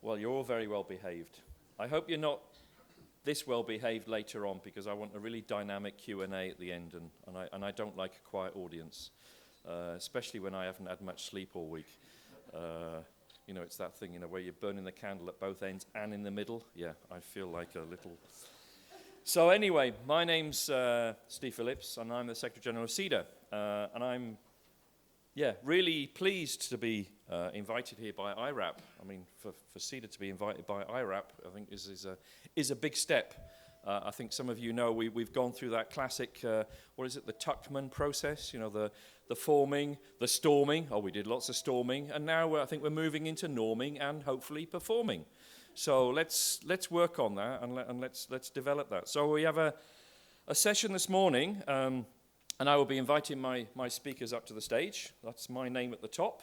Well, you're all very well behaved. I hope you're not this well behaved later on, because I want a really dynamic Q&A at the end, and I don't like a quiet audience, especially when I haven't had much sleep all week. You know, it's that thing, you know, where you're burning the candle at both ends and in the middle. Yeah, I feel like a little... So anyway, my name's Steve Phillips, and I'm the Secretary General of CEDA, and I'm really pleased to be invited here by iRAP. I mean, for CEDA to be invited by iRAP, I think is a big step. I think some of you know we've gone through that classic, the Tuckman process, you know, the forming, the storming. Oh, we did lots of storming, and now I think we're moving into norming and hopefully performing. So let's work on that, and let's develop that. So we have a session this morning. And I will be inviting my speakers up to the stage. That's my name at the top.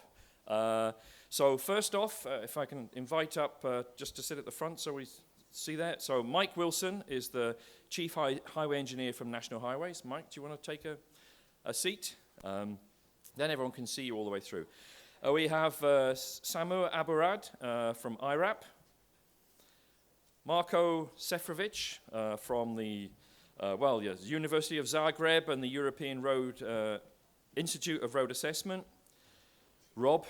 So first off, if I can invite up just to sit at the front so we see that. So Mike Wilson is the Chief Highway Engineer from National Highways. Mike, do you want to take a seat? Then everyone can see you all the way through. We have Samu Aburad from iRAP. Marko Sefrovic from the University of Zagreb and the European Road Institute of Road Assessment. Rob,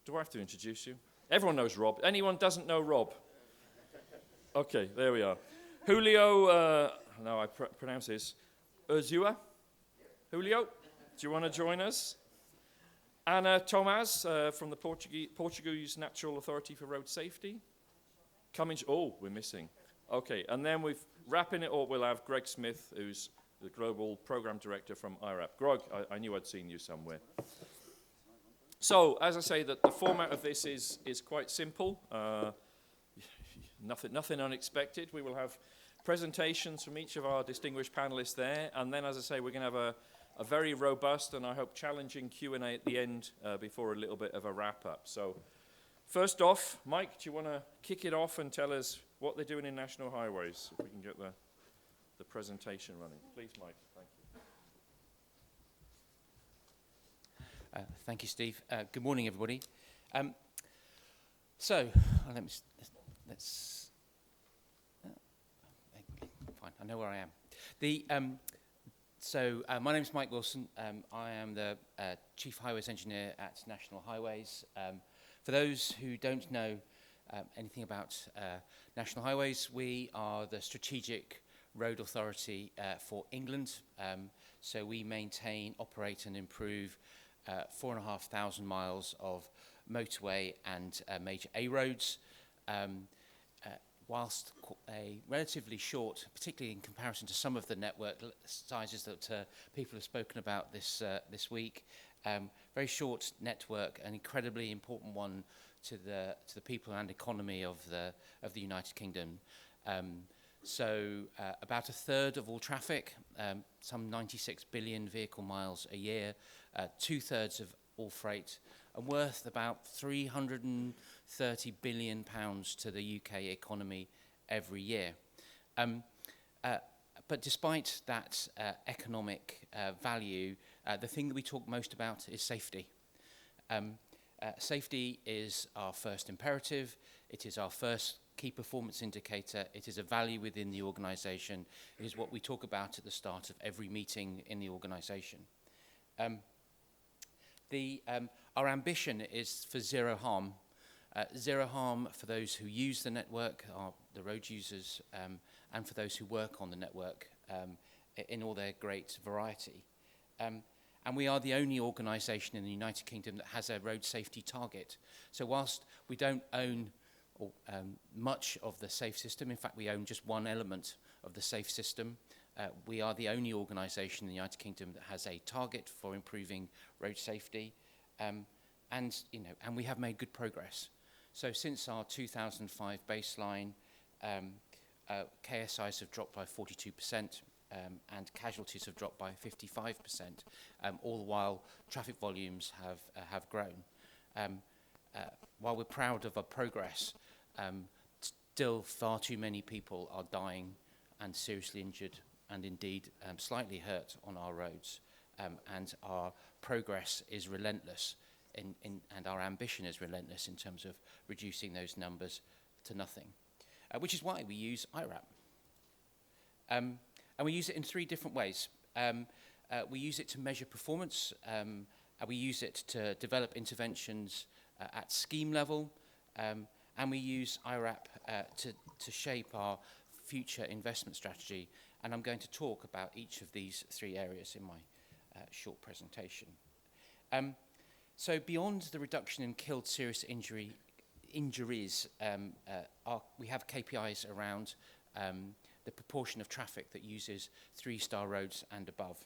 do I have to introduce you? Everyone knows Rob. Anyone doesn't know Rob? Okay, there we are. Julio, I pronounce this, Urzua. Julio, do you want to join us? Ana Tomás from the Portuguese National Authority for Road Safety. We're missing. Okay, and then wrapping it up, we'll have Greg Smith, who's the Global Program Director from iRAP. Greg, I knew I'd seen you somewhere. So, as I say, the format of this is quite simple. Nothing unexpected. We will have presentations from each of our distinguished panelists there, and then, as I say, we're going to have a very robust and, I hope, challenging Q&A at the end before a little bit of a wrap-up. So, first off, Mike, do you want to kick it off and tell us what they're doing in National Highways, if we can get the presentation running. Please, Mike. Thank you. Thank you, Steve. Good morning, everybody. Fine. I know where I am. My name is Mike Wilson. I am the Chief Highways Engineer at National Highways. For those who don't know anything about National Highways, we are the strategic road authority for England. So we maintain, operate and improve 4,500 miles of motorway and major A roads, whilst a relatively short, particularly in comparison to some of the network sizes that people have spoken about this week, very short network, an incredibly important one to the people and economy of the United Kingdom. About a third of all traffic, some 96 billion vehicle miles a year, 2/3 of all freight, and worth about £330 billion to the UK economy every year. But despite that economic value, the thing that we talk most about is safety. Safety is our first imperative. It is our first key performance indicator. It is a value within the organisation. It is what we talk about at the start of every meeting in the organisation. Our ambition is for zero harm. Zero harm for those who use the network, the road users, and for those who work on the network in all their great variety. And we are the only organisation in the United Kingdom that has a road safety target. So whilst we don't own much of the safe system, in fact we own just one element of the safe system, we are the only organisation in the United Kingdom that has a target for improving road safety, and we have made good progress. So since our 2005 baseline, KSIs have dropped by 42%, and casualties have dropped by 55%, all the while traffic volumes have grown. While we're proud of our progress, still far too many people are dying and seriously injured and indeed slightly hurt on our roads, and our progress is relentless and our ambition is relentless in terms of reducing those numbers to nothing, which is why we use iRAP. And we use it in 3 different ways. We use it to measure performance, and we use it to develop interventions at scheme level, and we use iRAP to shape our future investment strategy. And I'm going to talk about each of these 3 areas in my short presentation. So beyond the reduction in killed serious injuries, we have KPIs around the proportion of traffic that uses 3-star roads and above.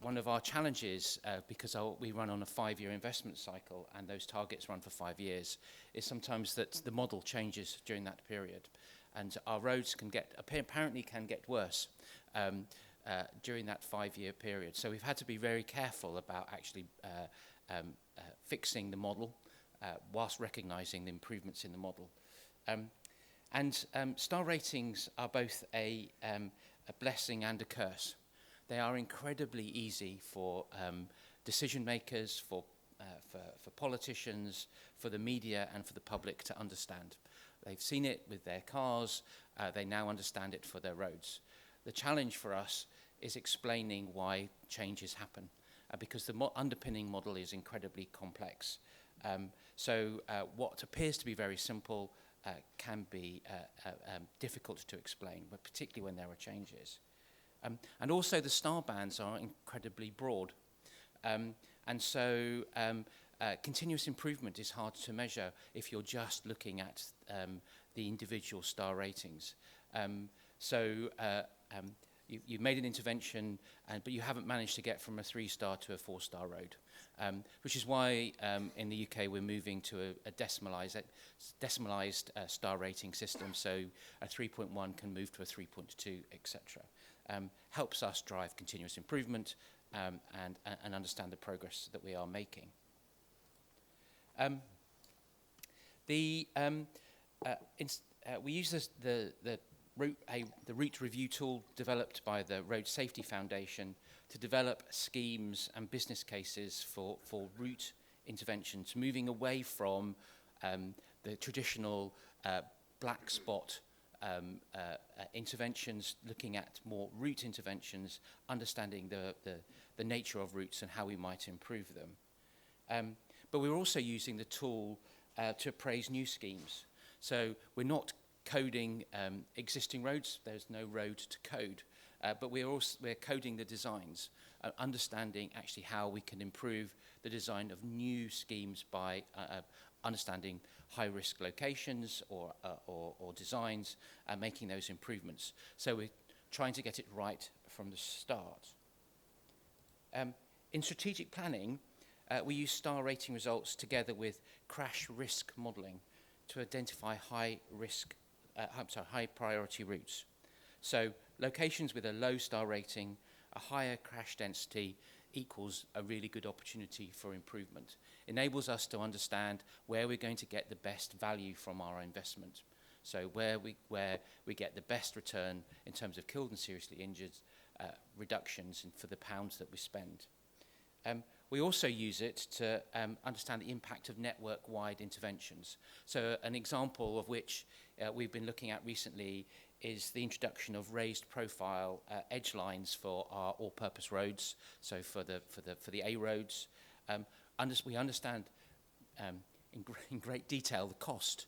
One of our challenges, because we run on a 5-year investment cycle and those targets run for 5 years, is sometimes that the model changes during that period. And our roads apparently can get worse during that 5-year period. So we've had to be very careful about actually fixing the model whilst recognizing the improvements in the model. Star ratings are both a blessing and a curse. They are incredibly easy for decision makers, for politicians, for the media, and for the public to understand. They've seen it with their cars, they now understand it for their roads. The challenge for us is explaining why changes happen, because the underpinning model is incredibly complex. What appears to be very simple can be difficult to explain, but particularly when there are changes. And also the star bands are incredibly broad. Continuous improvement is hard to measure if you're just looking at the individual star ratings. You've made an intervention, but you haven't managed to get from a 3-star to a 4-star road, which is why in the UK we're moving to a decimalised star rating system, so a 3.1 can move to a 3.2, etc. Helps us drive continuous improvement and understand the progress that we are making. We use the route review tool developed by the Road Safety Foundation to develop schemes and business cases for route interventions, moving away from the traditional black spot interventions, looking at more route interventions, understanding the nature of routes and how we might improve them. But we're also using the tool to appraise new schemes. So we're not coding existing roads. There's no road to code. But we're coding the designs, understanding actually how we can improve the design of new schemes by understanding high-risk locations or designs and making those improvements. So we're trying to get it right from the start. In strategic planning, we use star rating results together with crash risk modelling to identify high priority routes. So locations with a low star rating, a higher crash density equals a really good opportunity for improvement. Enables us to understand where we're going to get the best value from our investment. So where we get the best return in terms of killed and seriously injured reductions for the pounds that we spend. We also use it to understand the impact of network-wide interventions. So an example of which we've been looking at recently is the introduction of raised profile edge lines for our all-purpose roads, so for the A roads. We understand in great detail the cost,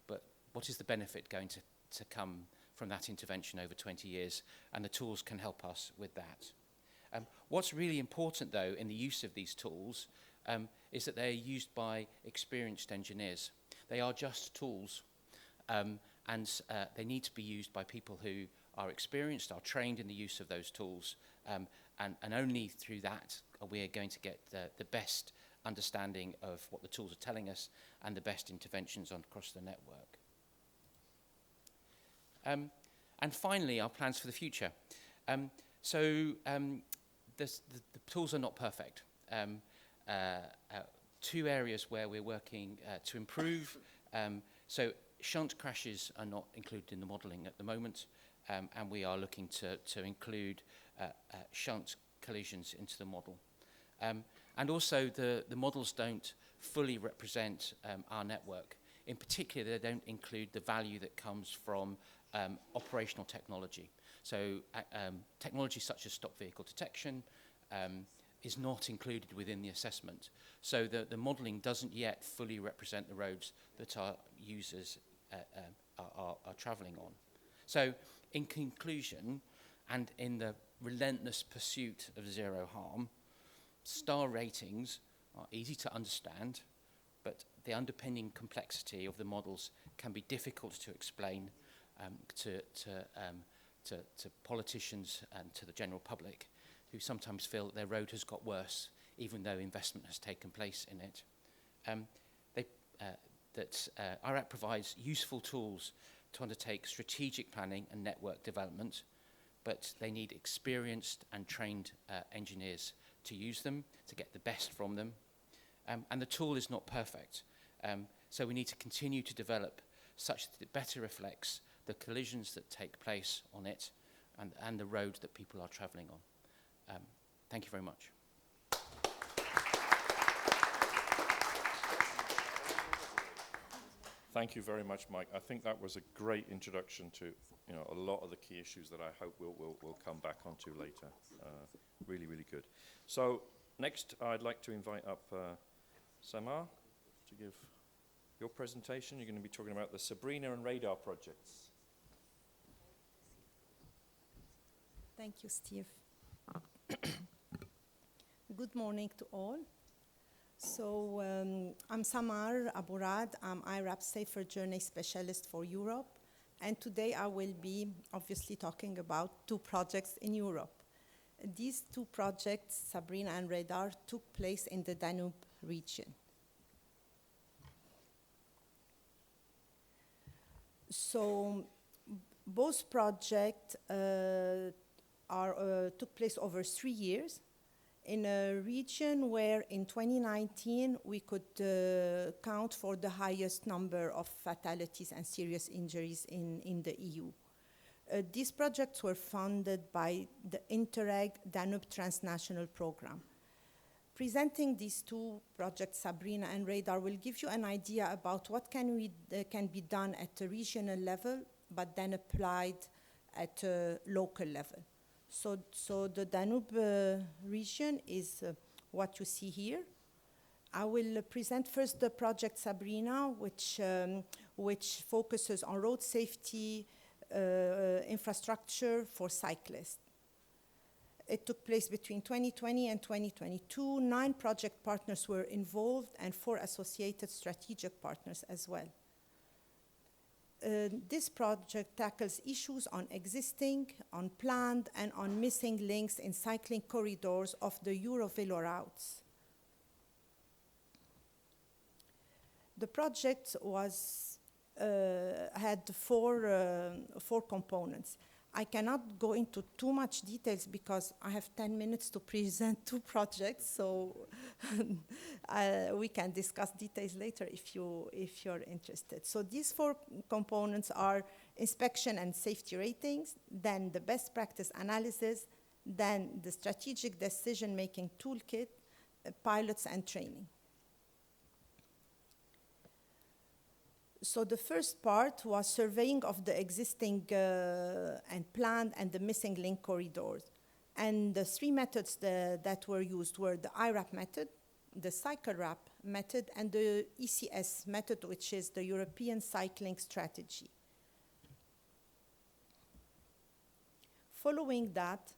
but what is the benefit going to come from that intervention over 20 years? And the tools can help us with that. What's really important, though, in the use of these tools is that they're used by experienced engineers. They are just tools, and they need to be used by people who are experienced, are trained in the use of those tools, and only through that are we going to get the best understanding of what the tools are telling us and the best interventions across the network. And finally, our plans for the future. The tools are not perfect. 2 areas where we're working to improve. So shunt crashes are not included in the modelling at the moment, and we are looking to include shunt collisions into the model. And also the models don't fully represent our network. In particular, they don't include the value that comes from operational technology. So technology such as stop vehicle detection is not included within the assessment. So the modelling doesn't yet fully represent the roads that our users are travelling on. So in conclusion, and in the relentless pursuit of zero harm, star ratings are easy to understand, but the underpinning complexity of the models can be difficult to explain to politicians and to the general public, who sometimes feel that their road has got worse, even though investment has taken place in it. iRAP provides useful tools to undertake strategic planning and network development, but they need experienced and trained engineers to use them, to get the best from them. And the tool is not perfect, so we need to continue to develop such that it better reflects the collisions that take place on it and the road that people are travelling on. Thank you very much. Thank you very much, Mike. I think that was a great introduction to a lot of the key issues that I hope we'll come back onto later. Really, really good. So next, I'd like to invite up Samar to give your presentation. You're going to be talking about the Sabrina and radar projects. Thank you, Steve. Good morning to all. So I'm Samar Aburad. I'm iRAP Safer Journey Specialist for Europe. And today I will be obviously talking about two projects in Europe. These two projects, Sabrina and Radar, took place in the Danube region. So both projects took place over 3 years in a region where in 2019 we could count for the highest number of fatalities and serious injuries in the EU. These projects were funded by the Interreg Danube Transnational Program. Presenting these two projects, Sabrina and Radar, will give you an idea about what can be done at a regional level, but then applied at a local level. So the Danube region is what you see here. I will present first the project Sabrina, which focuses on road safety infrastructure for cyclists. It took place between 2020 and 2022. 9 project partners were involved and 4 associated strategic partners as well. This project tackles issues on existing, on planned, and on missing links in cycling corridors of the Eurovelo routes. The project had four components. I cannot go into too much details because I have 10 minutes to present 2 projects, so we can discuss details later if you're interested. So these 4 components are inspection and safety ratings, then the best practice analysis, then the strategic decision-making toolkit, pilots and training. So the first part was surveying of the existing and planned and the missing link corridors. And the 3 methods that were used were the iRAP method, the CycleRAP method, and the ECS method, which is the European Cycling Strategy. Following that,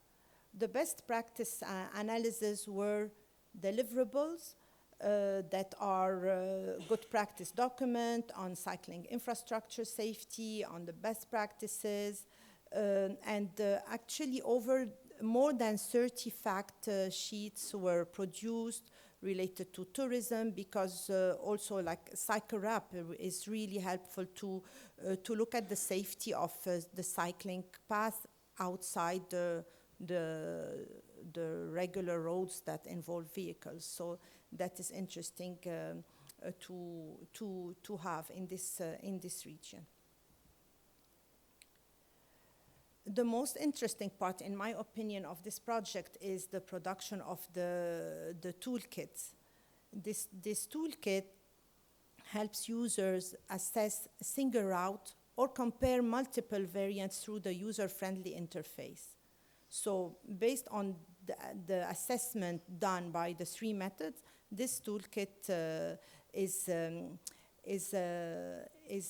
the best practice analysis were deliverables, that are good practice document on cycling infrastructure safety, on the best practices, and actually over more than 30 fact sheets were produced related to tourism, because also like CycleRAP is really helpful to look at the safety of the cycling path outside the regular roads that involve vehicles. So that is interesting to have in this region. The most interesting part, in my opinion, of this project is the production of the toolkits. This toolkit helps users assess a single route or compare multiple variants through the user-friendly interface. So based on the assessment done by the three methods, this toolkit is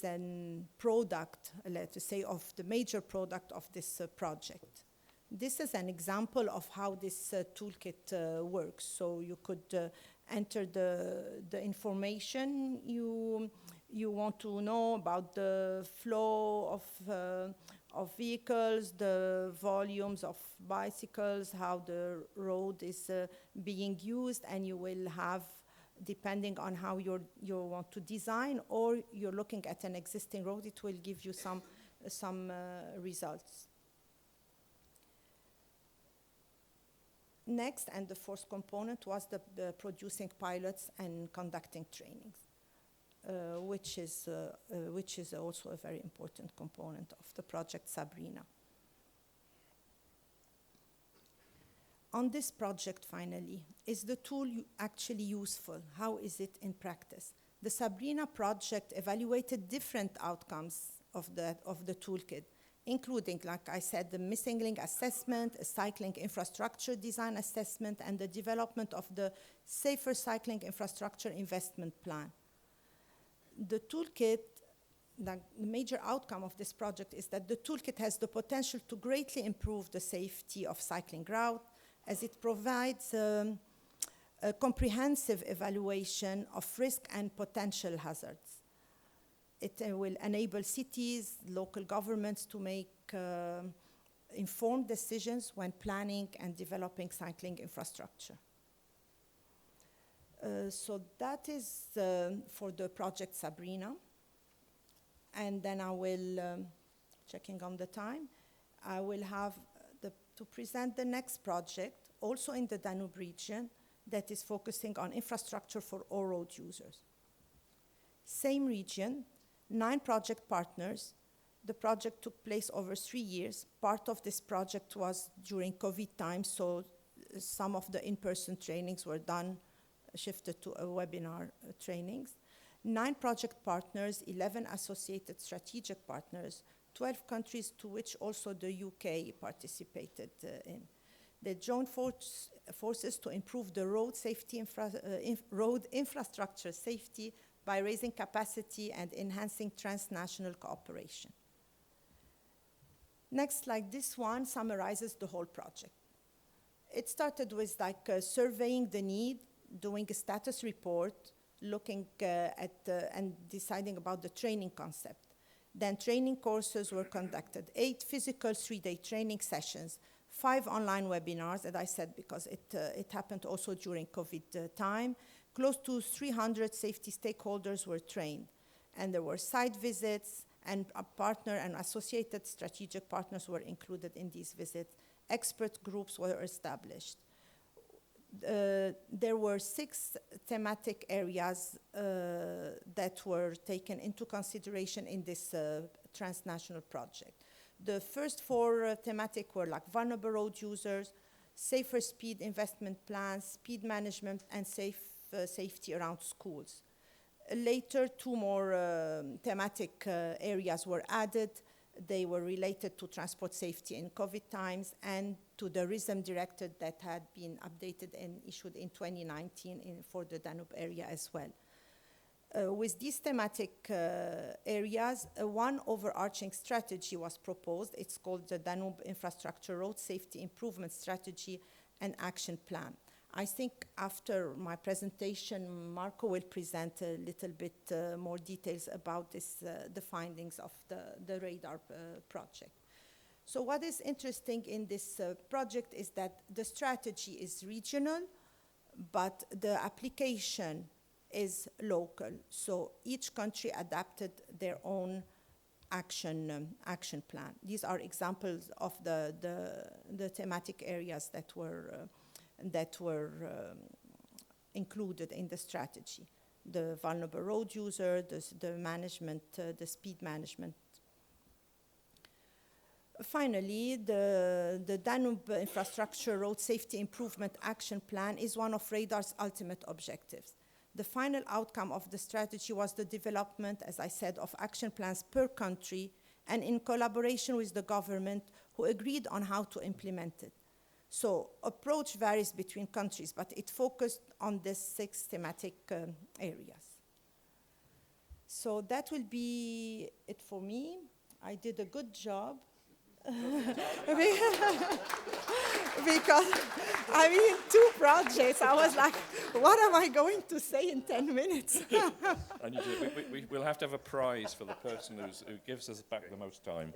a product, let's say, of the major product of this project. This is an example of how this toolkit works. So you could enter the information you want to know about the flow of vehicles, the volumes of bicycles, how the road is being used, and you will have, depending on how you want to design, or you're looking at an existing road, it will give you some results. Next, and the fourth component, was the producing pilots and conducting trainings, which is also a very important component of the project Sabrina. On this project, finally, is the tool actually useful? How is it in practice? The Sabrina project evaluated different outcomes of the toolkit, including, like I said, the missing link assessment, a cycling infrastructure design assessment, and the development of the safer cycling infrastructure investment plan. The toolkit, the major outcome of this project is that the toolkit has the potential to greatly improve the safety of cycling route, as it provides a comprehensive evaluation of risk and potential hazards. It will enable cities, local governments to make informed decisions when planning and developing cycling infrastructure. So that is for the project Sabrina. And then I will, checking on the time, I will have to present the next project, also in the Danube region, that is focusing on infrastructure for all road users. Same region, 9 project partners. The project took place over 3 years. Part of this project was during COVID time, so some of the in-person trainings were done, shifted to a webinar trainings. 9 project partners, 11 associated strategic partners, 12 countries to which also the UK participated in. They joined forces to improve the road safety road infrastructure safety by raising capacity and enhancing transnational cooperation. Next slide, this one summarizes the whole project. It started with surveying the need, doing a status report, looking at and deciding about the training concept. Then training courses were conducted, 8 physical 3-day training sessions, 5 online webinars, as I said, because it happened also during COVID time. Close to 300 safety stakeholders were trained. And there were site visits, and a partner and associated strategic partners were included in these visits. Expert groups were established. There were 6 thematic areas that were taken into consideration in this transnational project. The first 4 thematic were like vulnerable road users, safer speed investment plans, speed management, and safety around schools. Later, 2 more thematic areas were added. They were related to transport safety in COVID times and to the RISM directive that had been updated and issued in 2019 for the Danube area as well. With these thematic areas, one overarching strategy was proposed. It's called the Danube Infrastructure Road Safety Improvement Strategy and Action Plan. I think after my presentation, Marco will present a little bit more details about this, the findings of the radar project. So what is interesting in this project is that the strategy is regional, but the application is local. So each country adapted their own action plan. These are examples of the thematic areas that were included in the strategy. The vulnerable road user, the management, the speed management. Finally, the Danube Infrastructure Road Safety Improvement Action Plan is one of Radar's ultimate objectives. The final outcome of the strategy was the development, as I said, of action plans per country and in collaboration with the government who agreed on how to implement it. So approach varies between countries, but it focused on these 6 thematic areas. So that will be it for me. I did a good job. Because, I mean, 2 projects, I was like, what am I going to say in 10 minutes? And we'll have to have a prize for the person who gives us back the most time.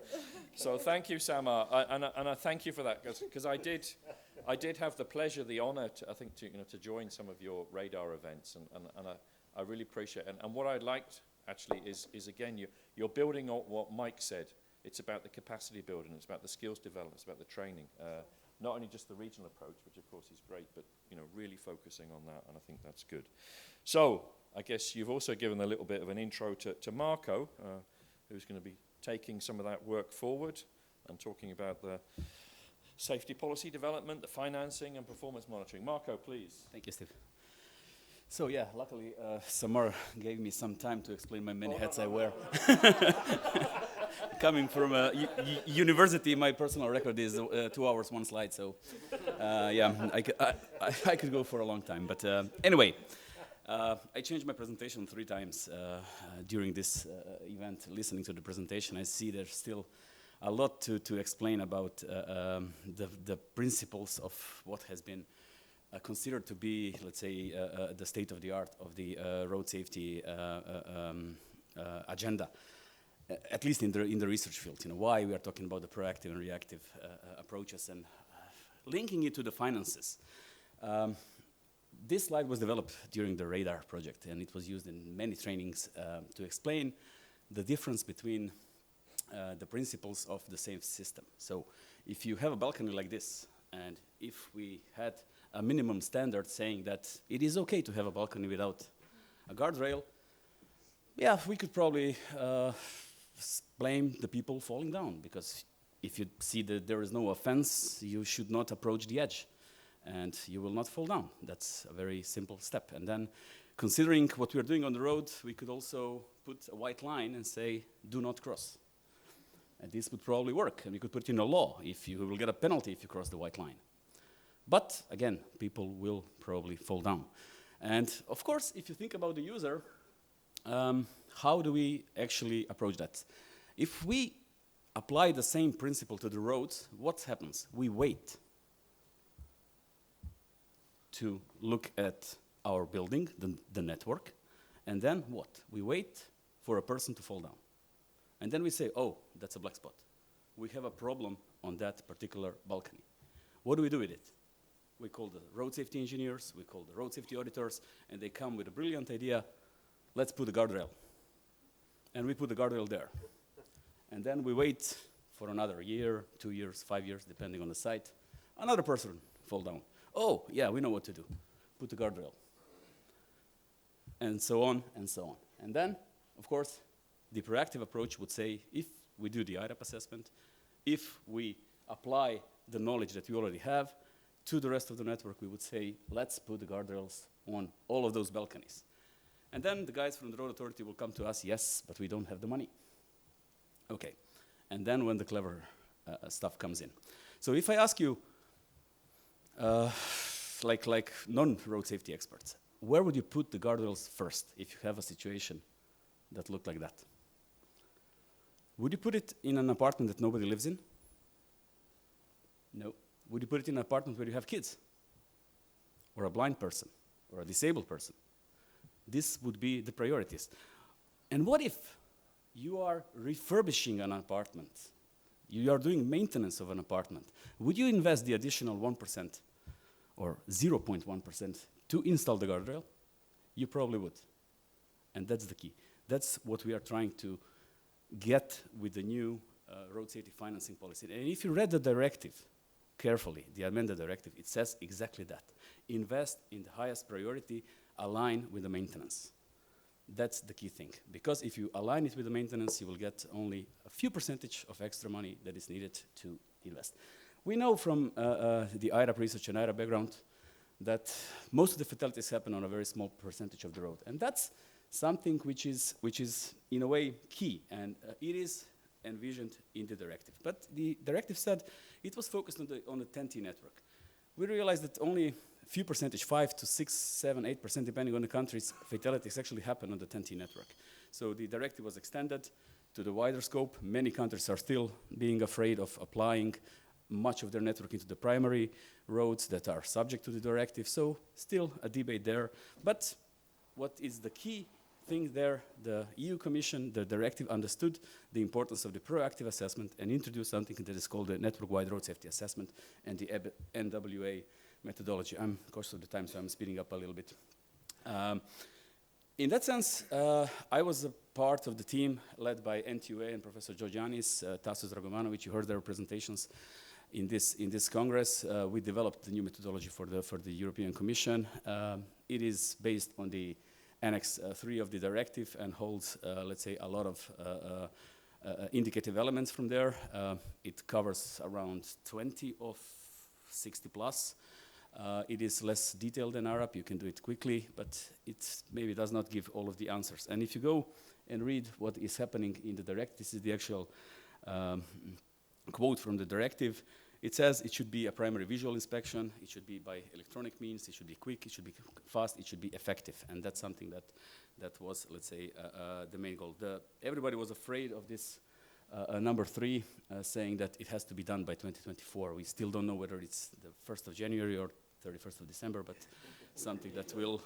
So thank you, Samar, and I thank you for that, because I did have the pleasure, the honor, to join some of your radar events, and I really appreciate it. And what I liked, actually, is again, you're building on what Mike said. It's about the capacity building, it's about the skills development, it's about the training. Not only just the regional approach, which of course is great, but really focusing on that, and I think that's good. So, I guess you've also given a little bit of an intro to Marco, who's going to be taking some of that work forward and talking about the safety policy development, the financing and performance monitoring. Marco, please. Thank you, Steve. So yeah, luckily Samar gave me some time to explain my many hats I wear. Coming from a university, my personal record is 2 hours, 1 slide. So yeah, I could go for a long time. But anyway, I changed my presentation 3 times during this event. Listening to the presentation, I see there's still a lot to explain about the principles of what has been considered to be, let's say, the state of the art of the road safety agenda, at least in the research field. Why we are talking about the proactive and reactive approaches and linking it to the finances. This slide was developed during the radar project, and it was used in many trainings to explain the difference between the principles of the same system. So if you have a balcony like this, and if we had a minimum standard saying that it is okay to have a balcony without a guardrail, yeah, we could probably blame the people falling down, because if you see that there is no offense, you should not approach the edge, and you will not fall down. That's a very simple step. And then, considering what we are doing on the road, we could also put a white line and say, do not cross. And this would probably work, and we could put it in a law if you will get a penalty if you cross the white line. But again, people will probably fall down. And of course, if you think about the user, how do we actually approach that? If we apply the same principle to the roads, what happens? We wait to look at our building, the network, and then what? We wait for a person to fall down. And then we say, oh, that's a black spot. We have a problem on that particular balcony. What do we do with it? We call the road safety engineers, we call the road safety auditors, and they come with a brilliant idea, let's put a guardrail. And we put the guardrail there. And then we wait for another year, 2 years, 5 years, depending on the site. Another person fall down. Oh, yeah, we know what to do. Put the guardrail. And so on, and so on. And then, of course, the proactive approach would say, if we do the iRAP assessment, if we apply the knowledge that we already have to the rest of the network, we would say, let's put the guardrails on all of those balconies. And then the guys from the road authority will come to us, yes, but we don't have the money. Okay. And then when the clever stuff comes in. So if I ask you, like non-road safety experts, where would you put the guardrails first if you have a situation that looked like that? Would you put it in an apartment that nobody lives in? No. Would you put it in an apartment where you have kids? Or a blind person? Or a disabled person? This would be the priorities. And what if you are refurbishing an apartment? You are doing maintenance of an apartment. Would you invest the additional 1% or 0.1% to install the guardrail? You probably would. And that's the key. That's what we are trying to get with the new road safety financing policy. And if you read the directive carefully, the amended directive, it says exactly that. Invest in the highest priority, align with the maintenance. That's the key thing. Because if you align it with the maintenance, you will get only a few percentage of extra money that is needed to invest. We know from the iRAP research and iRAP background that most of the fatalities happen on a very small percentage of the road. And that's something which is in a way key, and it is envisioned in the directive. But the directive said it was focused on the 10T network. We realized that only a few percentage, 5 to 6, 7, 8%, depending on the countries, fatalities actually happen on the 10T network. So the directive was extended to the wider scope. Many countries are still being afraid of applying much of their network into the primary roads that are subject to the directive. So still a debate there. But what is the key thing there? The EU Commission, the directive, understood the importance of the proactive assessment and introduced something that is called the network-wide road safety assessment and the NWA methodology. I'm cautious of the time, so I'm speeding up a little bit. In that sense, I was a part of the team led by NTUA and Professor Georgianis, Tasos Dragomanovic. You heard their presentations in this Congress. We developed the new methodology for the European Commission. It is based on the Annex 3 of the directive and holds, let's say, a lot of indicative elements from there. It covers around 20 of 60 plus. It is less detailed than iRAP. You can do it quickly, but it maybe does not give all of the answers. And if you go and read what is happening in the directive, this is the actual quote from the directive. It says it should be a primary visual inspection, it should be by electronic means, it should be quick, it should be fast, it should be effective. And that's something that was, let's say, the main goal. Everybody was afraid of this number 3, saying that it has to be done by 2024. We still don't know whether it's the 1st of January or 31st of December, but something that will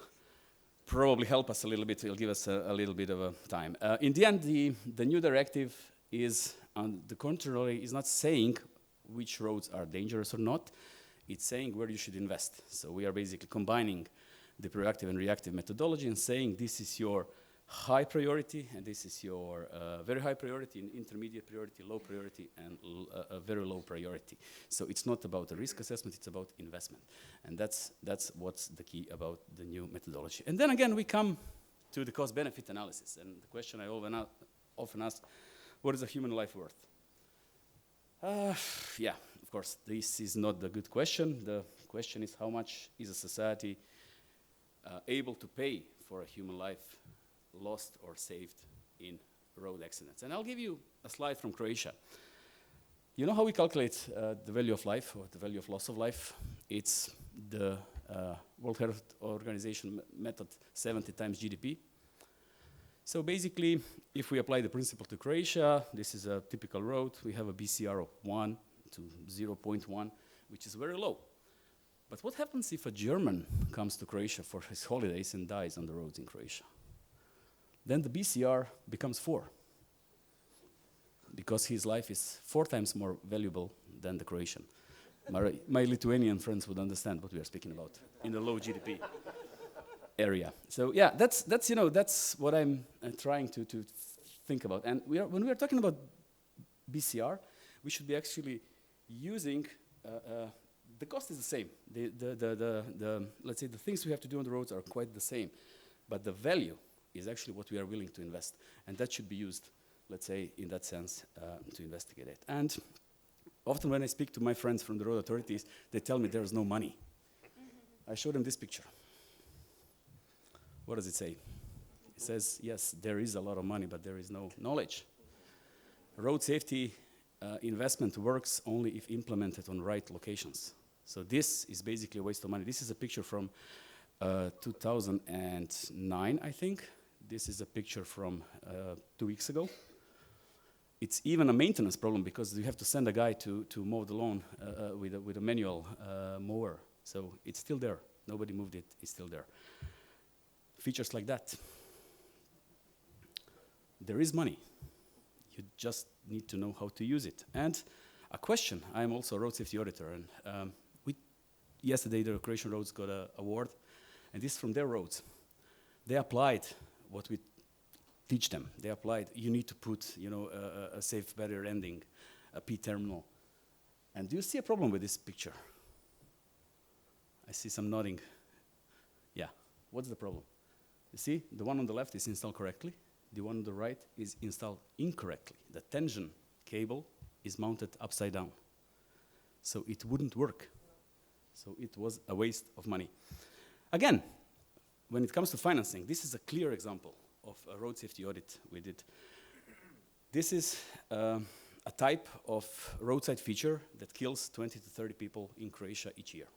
probably help us a little bit, will give us a little bit of a time. In the end, the new directive is, on the contrary, is not saying which roads are dangerous or not. It's saying where you should invest. So we are basically combining the proactive and reactive methodology and saying this is your high priority, and this is your very high priority, intermediate priority, low priority, and a very low priority. So it's not about a risk assessment, it's about investment. And that's what's the key about the new methodology. And then again, we come to the cost-benefit analysis. And the question I often ask, what is a human life worth? Yeah, of course, this is not the good question. The question is, how much is a society able to pay for a human life lost or saved in road accidents? And I'll give you a slide from Croatia. You know how we calculate the value of life or the value of loss of life? It's the World Health Organization method 70 times GDP. So basically, if we apply the principle to Croatia, this is a typical road. We have a BCR of 1 to 0.1, which is very low. But what happens if a German comes to Croatia for his holidays and dies on the roads in Croatia? Then the BCR becomes 4, because his life is 4 times more valuable than the Croatian. My Lithuanian friends would understand what we are speaking about in the low GDP area. So yeah, that's what I'm trying to think about. And when we are talking about BCR, we should be actually using the cost is the same. Let's say the things we have to do on the roads are quite the same, but the value is actually what we are willing to invest, and that should be used, let's say, in that sense, to investigate it. And often when I speak to my friends from the road authorities, they tell me there is no money. I show them this picture. What does it say? It says, yes, there is a lot of money, but there is no knowledge. Road safety investment works only if implemented on right locations. So this is basically a waste of money. This is a picture from 2009, I think. This is a picture from 2 weeks ago. It's even a maintenance problem because you have to send a guy to mow the lawn with a manual mower. So it's still there. Nobody moved it. It's still there. Features like that. There is money. You just need to know how to use it. And a question, I'm also a road safety auditor, and yesterday the Croatian roads got an award, and this is from their roads. They applied what we teach them. They applied, you need to put, a safe barrier ending, a P terminal. And do you see a problem with this picture? I see some nodding. Yeah, what's the problem? You see, the one on the left is installed correctly. The one on the right is installed incorrectly. The tension cable is mounted upside down. So it wouldn't work. So it was a waste of money. Again, when it comes to financing, this is a clear example of a road safety audit we did. This is a type of roadside feature that kills 20 to 30 people in Croatia each year.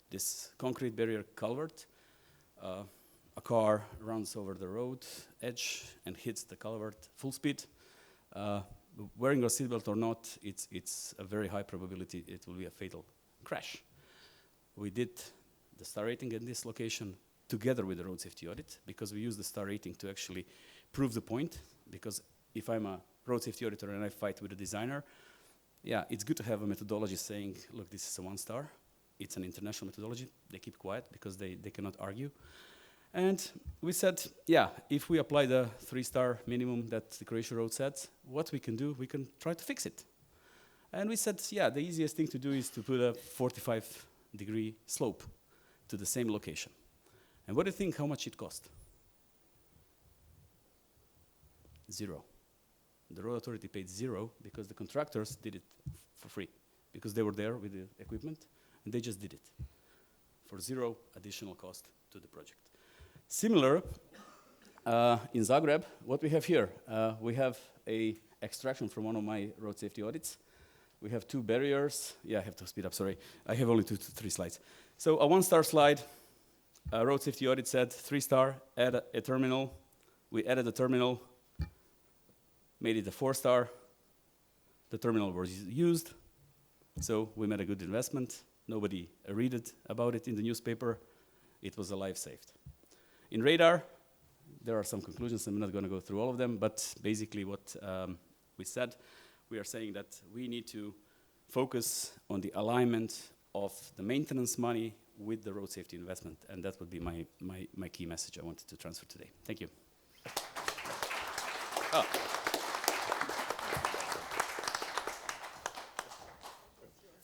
This concrete barrier culvert, a car runs over the road edge and hits the culvert full speed. Wearing a seatbelt or not, it's a very high probability it will be a fatal crash. We did the star rating in this location together with the road safety audit, because we use the star rating to actually prove the point. Because if I'm a road safety auditor and I fight with a designer, yeah, it's good to have a methodology saying, look, this is a 1 star. It's an international methodology. They keep quiet because they cannot argue. And we said, yeah, if we apply the 3-star minimum that the Croatian road said, what we can do, we can try to fix it. And we said, yeah, the easiest thing to do is to put a 45-degree slope to the same location. And what do you think how much it cost? 0. The road authority paid 0 because the contractors did it for free, because they were there with the equipment, and they just did it for 0 additional cost to the project. Similar, in Zagreb, what we have here, we have a extraction from one of my road safety audits. We have 2 barriers. Yeah, I have to speed up, sorry. I have only 2 to 3 slides. So a 1-star slide, road safety audit said 3-star, add a terminal. We added a terminal, made it a 4-star. The terminal was used, so we made a good investment. Nobody read about it in the newspaper. It was a life saved. In radar, there are some conclusions. I'm not going to go through all of them, but basically what we said, we are saying that we need to focus on the alignment of the maintenance money with the road safety investment, and that would be my key message I wanted to transfer today. Thank you. Oh.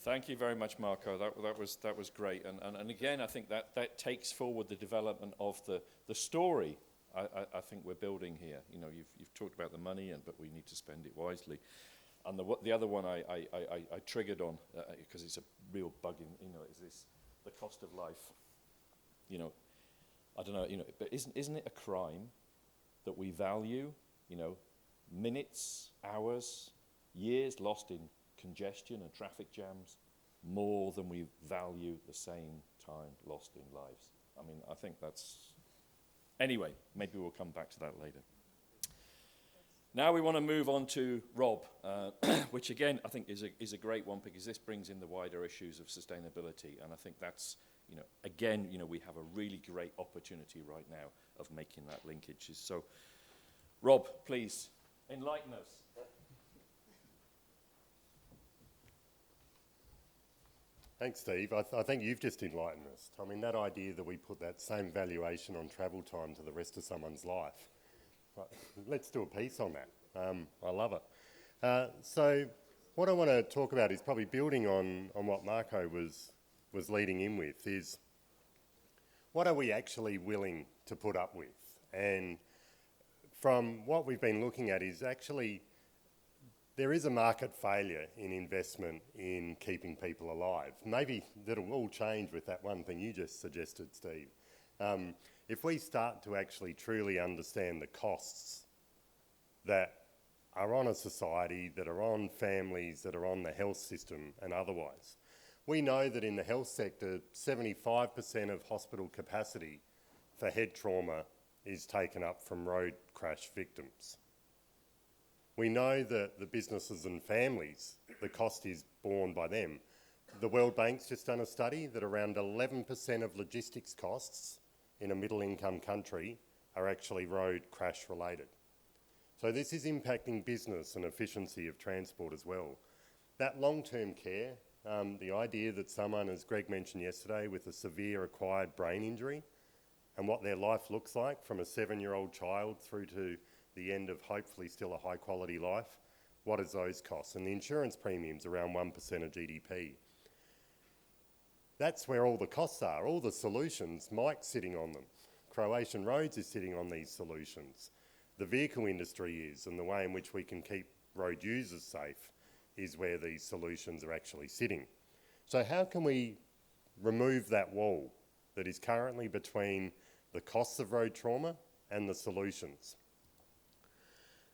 Thank you very much, Marco. That was great. And again, I think that takes forward the development of the story I think we're building here. You know, you've talked about the money, but we need to spend it wisely. And the other one I triggered on, because it's a real bug in, is the cost of life. You know, I don't know, but isn't it a crime that we value, minutes, hours, years lost in congestion and traffic jams more than we value the same time lost in lives? I mean, I think that's... Anyway, maybe we'll come back to that later. Now we want to move on to Rob, which again I think is a great one, because this brings in the wider issues of sustainability, and I think that's, again, we have a really great opportunity right now of making that linkage. So, Rob, please enlighten us. Thanks, Steve. I think you've just enlightened us. I mean, that idea that we put that same valuation on travel time to the rest of someone's life. Let's do a piece on that. I love it. So what I want to talk about is probably building on what Marco was leading in with, is what are we actually willing to put up with? And from what we've been looking at is actually there is a market failure in investment in keeping people alive. Maybe that'll all change with that one thing you just suggested, Steve. If we start to actually truly understand the costs that are on a society, that are on families, that are on the health system and otherwise. We know that in the health sector, 75% of hospital capacity for head trauma is taken up from road crash victims. We know that the businesses and families, the cost is borne by them. The World Bank's just done a study that around 11% of logistics costs in a middle-income country are actually road crash related. So this is impacting business and efficiency of transport as well. That long-term care, the idea that someone, as Greg mentioned yesterday, with a severe acquired brain injury and what their life looks like from a 7-year-old child through to the end of hopefully still a high quality life, what is those costs? And the insurance premiums around 1% of GDP. That's where all the costs are, all the solutions, Mike's sitting on them. Croatian Roads is sitting on these solutions. The vehicle industry is, and the way in which we can keep road users safe is where these solutions are actually sitting. So how can we remove that wall that is currently between the costs of road trauma and the solutions?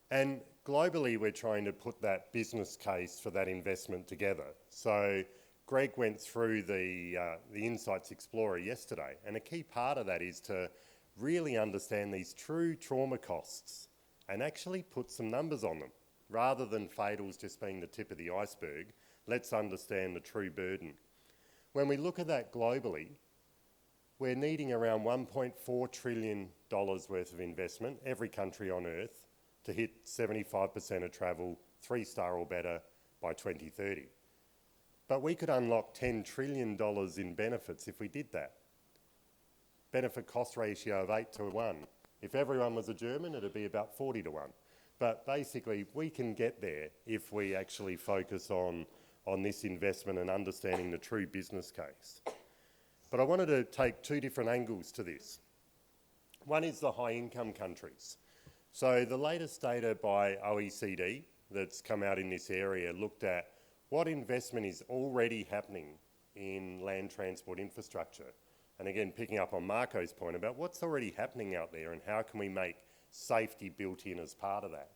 And globally, we're trying to put that business case for that investment together. So Greg went through the Insights Explorer yesterday, and a key part of that is to really understand these true trauma costs and actually put some numbers on them. Rather than fatals just being the tip of the iceberg, let's understand the true burden. When we look at that globally, we're needing around $1.4 trillion worth of investment, every country on Earth, to hit 75% of travel 3-star or better by 2030. But we could unlock $10 trillion in benefits if we did that. Benefit cost ratio of 8 to 1. If everyone was a German, it'd be about 40 to 1. But basically, we can get there if we actually focus on this investment and understanding the true business case. But I wanted to take two different angles to this. One is the high-income countries. So the latest data by OECD that's come out in this area looked at what investment is already happening in land transport infrastructure. And again, picking up on Marco's point about what's already happening out there and how can we make safety built in as part of that.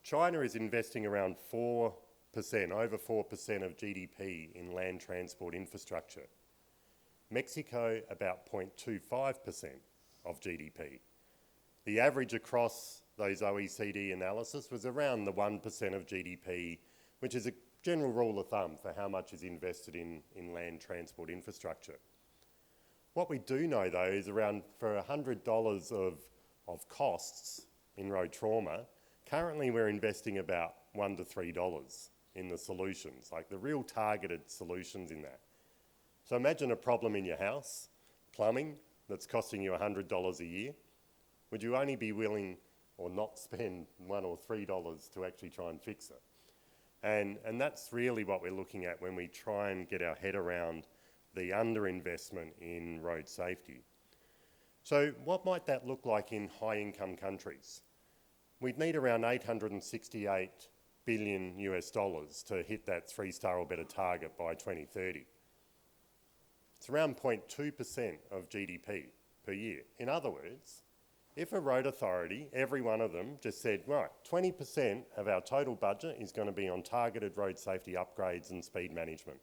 China is investing around 4%, over 4% of GDP in land transport infrastructure. Mexico, about 0.25% of GDP. The average across those OECD analysis was around the 1% of GDP, which is a general rule of thumb for how much is invested in land transport infrastructure. What we do know, though, is around for $100 of costs in road trauma, currently we're investing about $1 to $3 in the solutions, like the real targeted solutions in that. So imagine a problem in your house, plumbing, that's costing you $100 a year. Would you only be willing or not spend $1 or $3 to actually try and fix it? And that's really what we're looking at when we try and get our head around the underinvestment in road safety. So what might that look like in high-income countries? We'd need around 868 billion US dollars to hit that 3-star or better target by 2030. It's around 0.2% of GDP per year. In other words, if a road authority, every one of them, just said, right, 20% of our total budget is going to be on targeted road safety upgrades and speed management.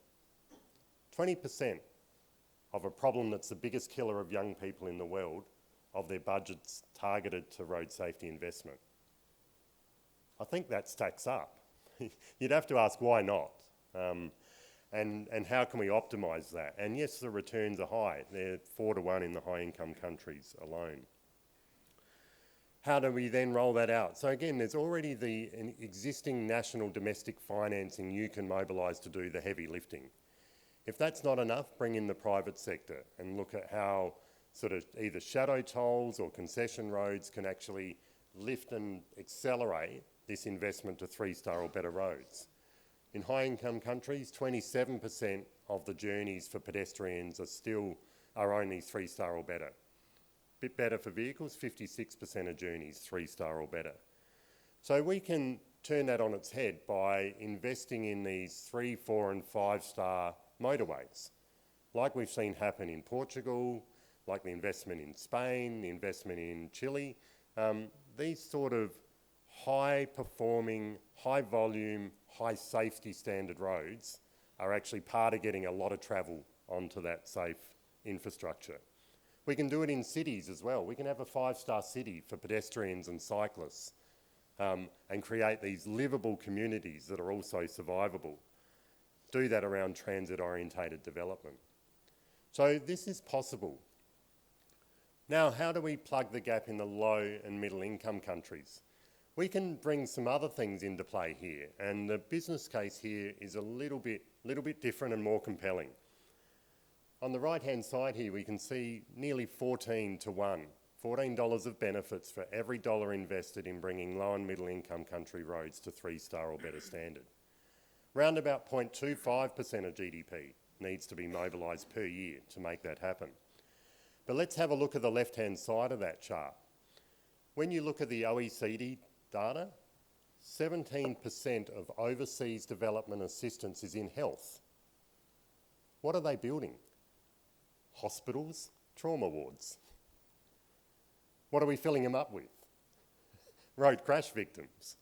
20% of a problem that's the biggest killer of young people in the world, of their budgets targeted to road safety investment. I think that stacks up. You'd have to ask why not, and how can we optimise that? And yes, the returns are high. They're 4 to 1 in the high-income countries alone. How do we then roll that out? So again, there's already an existing national domestic financing you can mobilise to do the heavy lifting. If that's not enough, bring in the private sector and look at how sort of either shadow tolls or concession roads can actually lift and accelerate this investment to 3-star or better roads. In high-income countries, 27% of the journeys for pedestrians are only 3-star or better. Bit better for vehicles, 56% of journeys 3-star or better. So we can turn that on its head by investing in these 3, 4 and 5-star motorways, like we've seen happen in Portugal, like the investment in Spain, the investment in Chile. These sort of high-performing, high-volume, high-safety standard roads are actually part of getting a lot of travel onto that safe infrastructure. We can do it in cities as well. We can have a 5-star city for pedestrians and cyclists and create these livable communities that are also survivable. Do that around transit-orientated development. So this is possible. Now, how do we plug the gap in the low and middle income countries? We can bring some other things into play here, and the business case here is a little bit different and more compelling. On the right-hand side here, we can see nearly 14 to 1, $14 of benefits for every dollar invested in bringing low and middle income country roads to 3-star or better standard. Round about 0.25% of GDP needs to be mobilised per year to make that happen. But let's have a look at the left-hand side of that chart. When you look at the OECD data, 17% of overseas development assistance is in health. What are they building? Hospitals, trauma wards. What are we filling them up with? Road crash victims.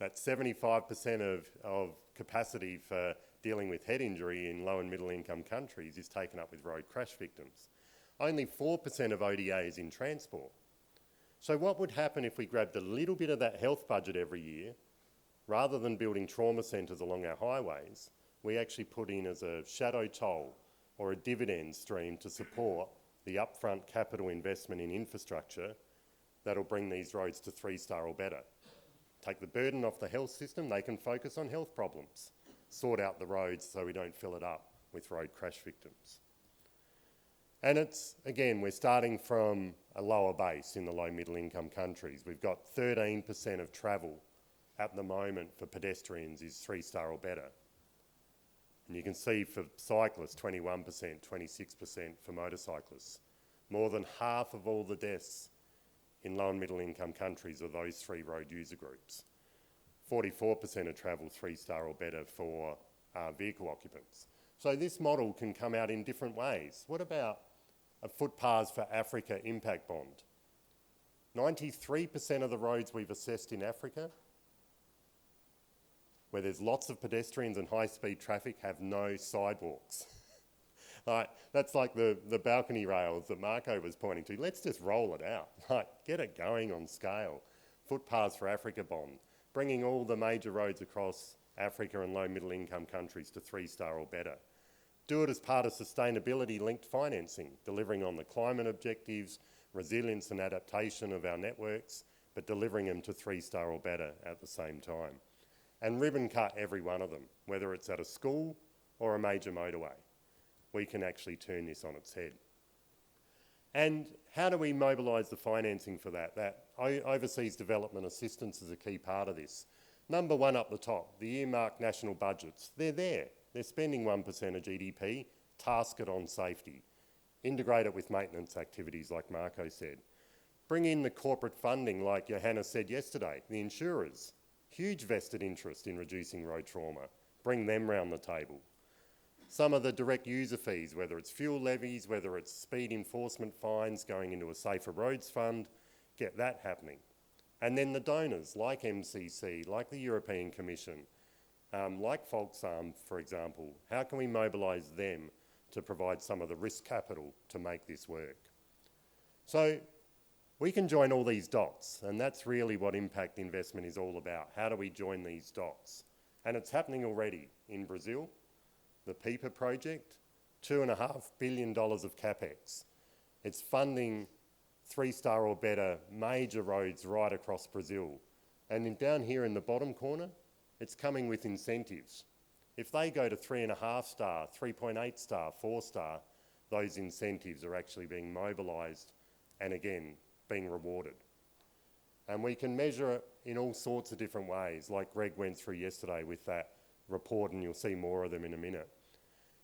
That's 75% of capacity for dealing with head injury in low and middle income countries is taken up with road crash victims. Only 4% of ODA is in transport. So what would happen if we grabbed a little bit of that health budget every year, rather than building trauma centres along our highways, we actually put in as a shadow toll or a dividend stream to support the upfront capital investment in infrastructure that'll bring these roads to 3-star or better. Take the burden off the health system, they can focus on health problems. Sort out the roads so we don't fill it up with road crash victims. And it's, again, we're starting from a lower base in the low middle income countries. We've got 13% of travel at the moment for pedestrians is 3-star or better. And you can see for cyclists, 21%, 26% for motorcyclists. More than half of all the deaths in low and middle income countries are those 3 road user groups. 44% of travel 3-star or better for vehicle occupants. So this model can come out in different ways. What about a Footpaths for Africa impact bond? 93% of the roads we've assessed in Africa, where there's lots of pedestrians and high-speed traffic, have no sidewalks. That's like the balcony rails that Marco was pointing to. Let's just roll it out. Get it going on scale. Footpaths for Africa bond, bringing all the major roads across Africa and low middle income countries to 3-star or better. Do it as part of sustainability-linked financing, delivering on the climate objectives, resilience and adaptation of our networks, but delivering them to 3-star or better at the same time. And ribbon cut every one of them, whether it's at a school or a major motorway. We can actually turn this on its head. And how do we mobilise the financing for that? That overseas development assistance is a key part of this. Number 1 up the top, the earmarked national budgets. They're there. They're spending 1% of GDP, task it on safety. Integrate it with maintenance activities like Marco said. Bring in the corporate funding like Johanna said yesterday, the insurers. Huge vested interest in reducing road trauma. Bring them round the table. Some of the direct user fees, whether it's fuel levies, whether it's speed enforcement fines going into a safer roads fund, get that happening. And then the donors like MCC, like the European Commission, like Volksarm, for example, how can we mobilise them to provide some of the risk capital to make this work? So we can join all these dots, and that's really what impact investment is all about. How do we join these dots? And it's happening already in Brazil. The PIPA project, $2.5 billion of CapEx. It's funding 3-star or better major roads right across Brazil. And down here in the bottom corner, it's coming with incentives. If they go to 3.5-star, 3.8-star, 4-star, those incentives are actually being mobilised and again, being rewarded. And we can measure it in all sorts of different ways, like Greg went through yesterday with that report, and you'll see more of them in a minute.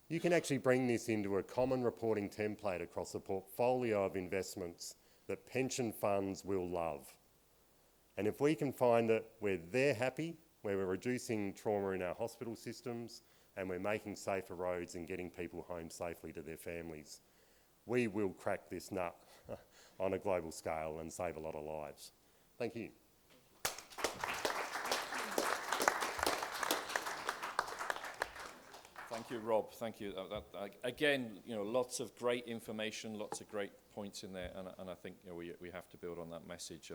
You can actually bring this into a common reporting template across a portfolio of investments that pension funds will love. And if we can find it where they're happy, where we're reducing trauma in our hospital systems and we're making safer roads and getting people home safely to their families, we will crack this nut on a global scale and save a lot of lives. Thank you. Thank you, Rob. Thank you. Again, lots of great information, lots of great points in there, and I think we have to build on that message.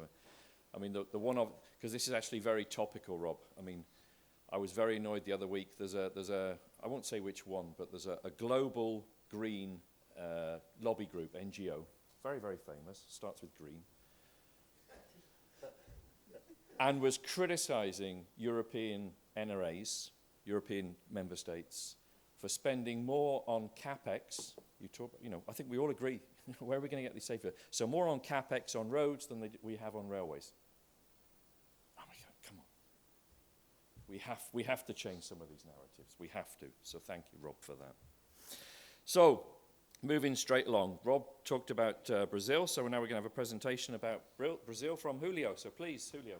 I mean, the one of, because this is actually very topical, Rob. I mean, I was very annoyed the other week. There's a I won't say which one, but there's a global green lobby group, NGO, very, very famous, starts with green, and was criticising European NRAs, European member states, for spending more on CapEx. I think we all agree, where are we going to get this safer? So more on CapEx on roads than we have on railways. Oh my God, come on. We have to change some of these narratives. We have to. So thank you, Rob, for that. So moving straight along. Rob talked about Brazil, so now we're going to have a presentation about Brazil from Julio. So please, Julio.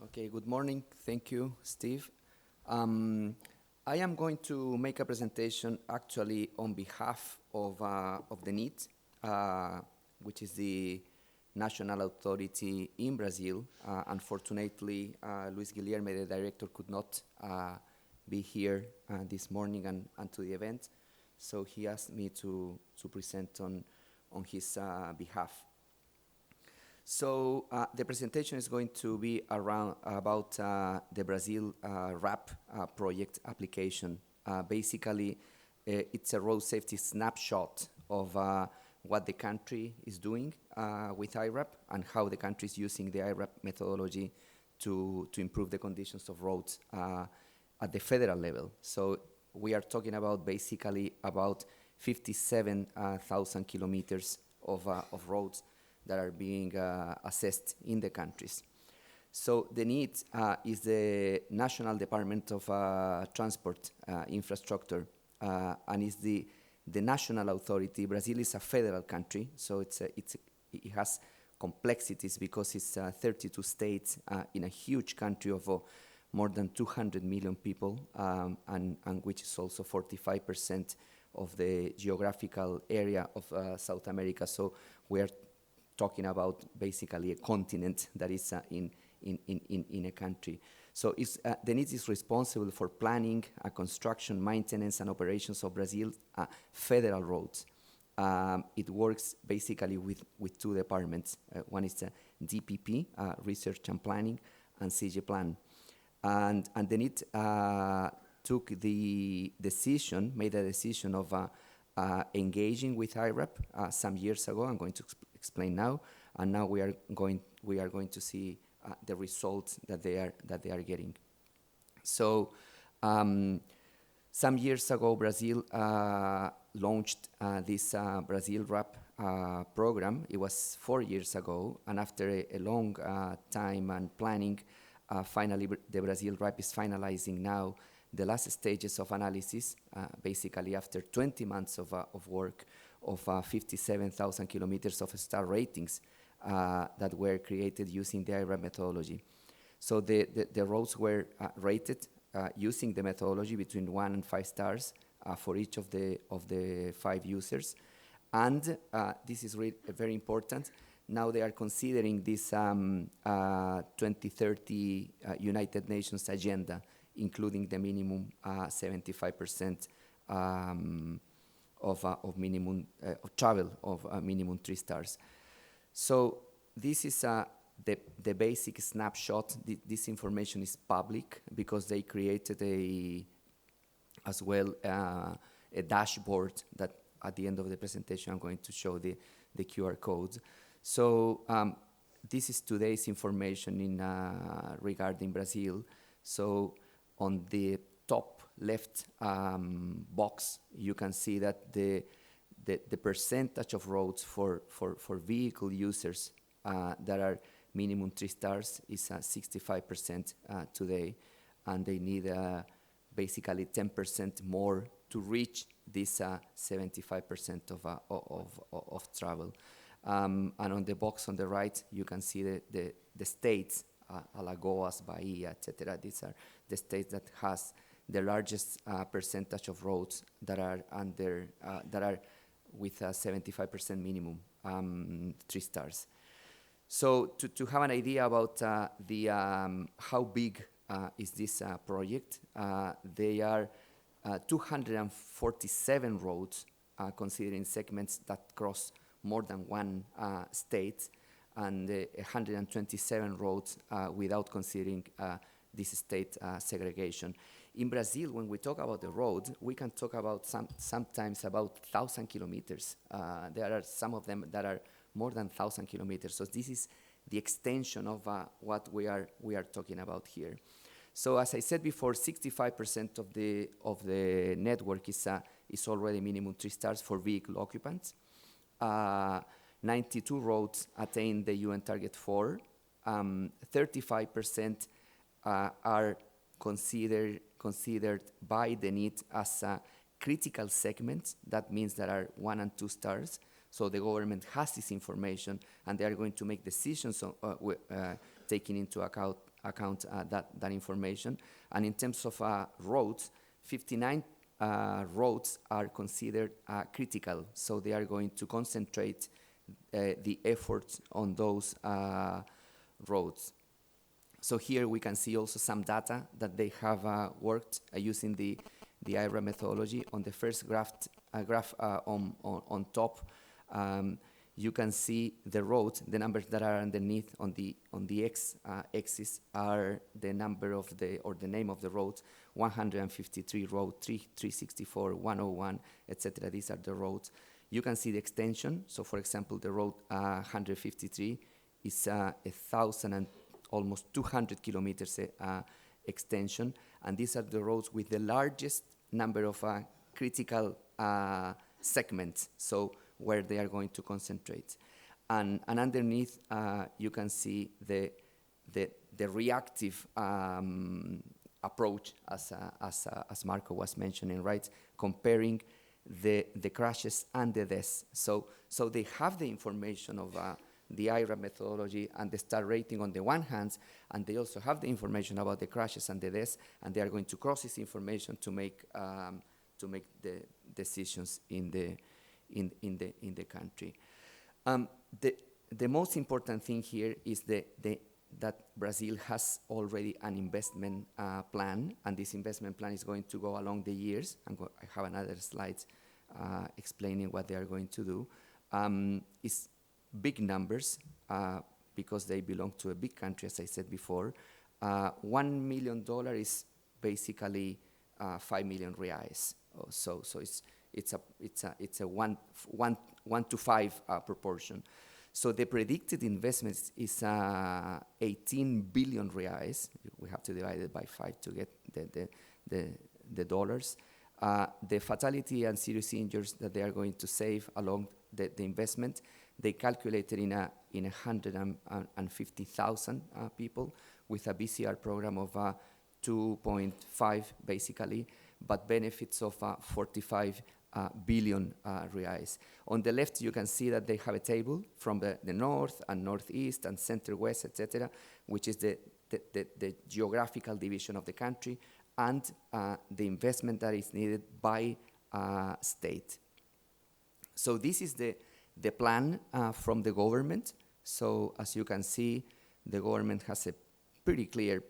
Okay, good morning. Thank you, Steve. I am going to make a presentation actually on behalf of the NIT, which is the national authority in Brazil. Unfortunately, Luis Guilherme, the director, could not be here this morning and to the event, so he asked me to present on his behalf. So the presentation is going to be about the Brazil iRAP project application. Basically, it's a road safety snapshot of what the country is doing with iRAP and how the country is using the iRAP methodology to improve the conditions of roads at the federal level. So we are talking about basically about 57,000 kilometers of roads that are being assessed in the countries. So the NIT is the National Department of Transport Infrastructure and is the national authority. Brazil is a federal country, so it has complexities because it's 32 states in a huge country of more than 200 million people, and which is also 45% of the geographical area of South America. So we are talking about basically a continent that is in a country. So the NIT is responsible for planning, construction, maintenance, and operations of Brazil federal roads. It works basically with two departments. One is DPP, Research and Planning, and CG Plan. And the NIT made a decision of engaging with iRAP some years ago. I'm going to explain now, and now we are going to see the results that they are getting. So some years ago, Brazil launched this Brazil iRAP program. It was 4 years ago, and after a long time and planning, finally the Brazil iRAP is finalizing now the last stages of analysis, basically after 20 months of work, of 57,000 kilometers of star ratings that were created using the iRAP methodology. So the roads were rated using the methodology between 1 and 5 stars for each of the 5 users. And this is really very important. Now they are considering this 2030 United Nations agenda, including the minimum 75% of minimum of travel of minimum 3 stars. So this is the basic snapshot. This information is public because they created as well a dashboard that at the end of the presentation I'm going to show the QR codes. So this is today's information regarding Brazil. So on the top left box, you can see that the percentage of roads for vehicle users that are minimum 3 stars is 65% today, and they need basically 10% more to reach this 75% of travel. And on the box on the right, you can see the states, Alagoas, Bahia, etc. These are the states that has the largest percentage of roads that are with a 75% minimum 3 stars. So to have an idea about how big is this project, they are 247 roads, considering segments that cross more than 1 state, and 127 roads without considering this state segregation. In Brazil, when we talk about the road, we can talk about sometimes about 1,000 kilometers. There are some of them that are more than 1,000 kilometers. So this is the extension of what we are talking about here. So as I said before, 65% of the network is already minimum 3 stars for vehicle occupants. 92 roads attain the UN Target 4. 35% are considered considered by the need as critical segments. That means there are 1 and 2 stars. So the government has this information, and they are going to make decisions on, taking into account that information. And in terms of roads, 59 roads are considered critical. So they are going to concentrate the efforts on those roads. So here we can see also some data that they have worked using the iRAP methodology. On the first graph on top, you can see the roads. The numbers that are underneath on the x-axis are the number of the name of the roads. 153 road, 364, 101, etc. These are the roads. You can see the extension. So, for example, the road 153 is 1,000 and almost 200 kilometers extension, and these are the roads with the largest number of critical segments. So, where they are going to concentrate, and underneath you can see the reactive approach, as Marco was mentioning, right? Comparing the crashes and the deaths. So they have the information of the iRAP methodology and the star rating on the one hand, and they also have the information about the crashes and the deaths, and they are going to cross this information to make the decisions in the country. The most important thing here is that Brazil has already an investment plan, and this investment plan is going to go along the years. I have another slide explaining what they are going to do. It's big numbers because they belong to a big country, as I said before. $1 million is basically 5 million reais. So it's a 1 to 5 proportion. So the predicted investment is 18 billion reais. We have to divide it by 5 to get the dollars. The fatality and serious injuries that they are going to save along the investment, they calculated in 150,000 people with a BCR program of 2.5 basically, but benefits of 45 billion reais. On the left, you can see that they have a table from the north and northeast and center-west, etc., which is the geographical division of the country and the investment that is needed by state. So this is the plan from the government. So as you can see, the government has a pretty clear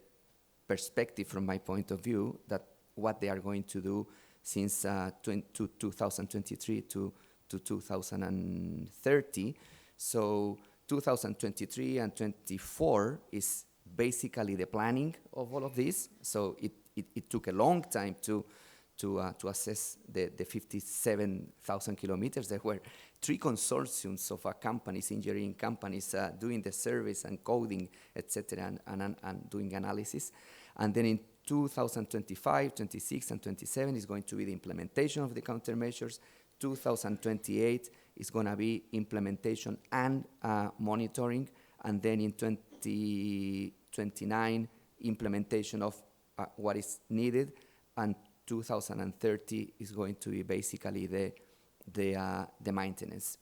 perspective from my point of view that what they are going to do since 2023 to 2030. So 2023 and 24 is basically the planning of all of this. So it took a long time to assess the 57,000 kilometers. There were 3 consortiums of companies, engineering companies, doing the surveys and coding, etc., and doing analysis. And then in 2025, 26, and 27 is going to be the implementation of the countermeasures. 2028 is going to be implementation and monitoring. And then in 2029, implementation of what is needed. And 2030 is going to be basically the maintenance.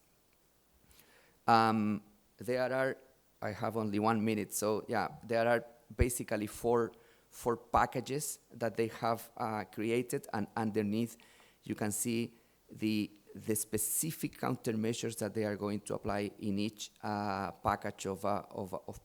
There are, I have only 1 minute, so yeah, there are basically four packages that they have created, and underneath you can see the specific countermeasures that they are going to apply in each package of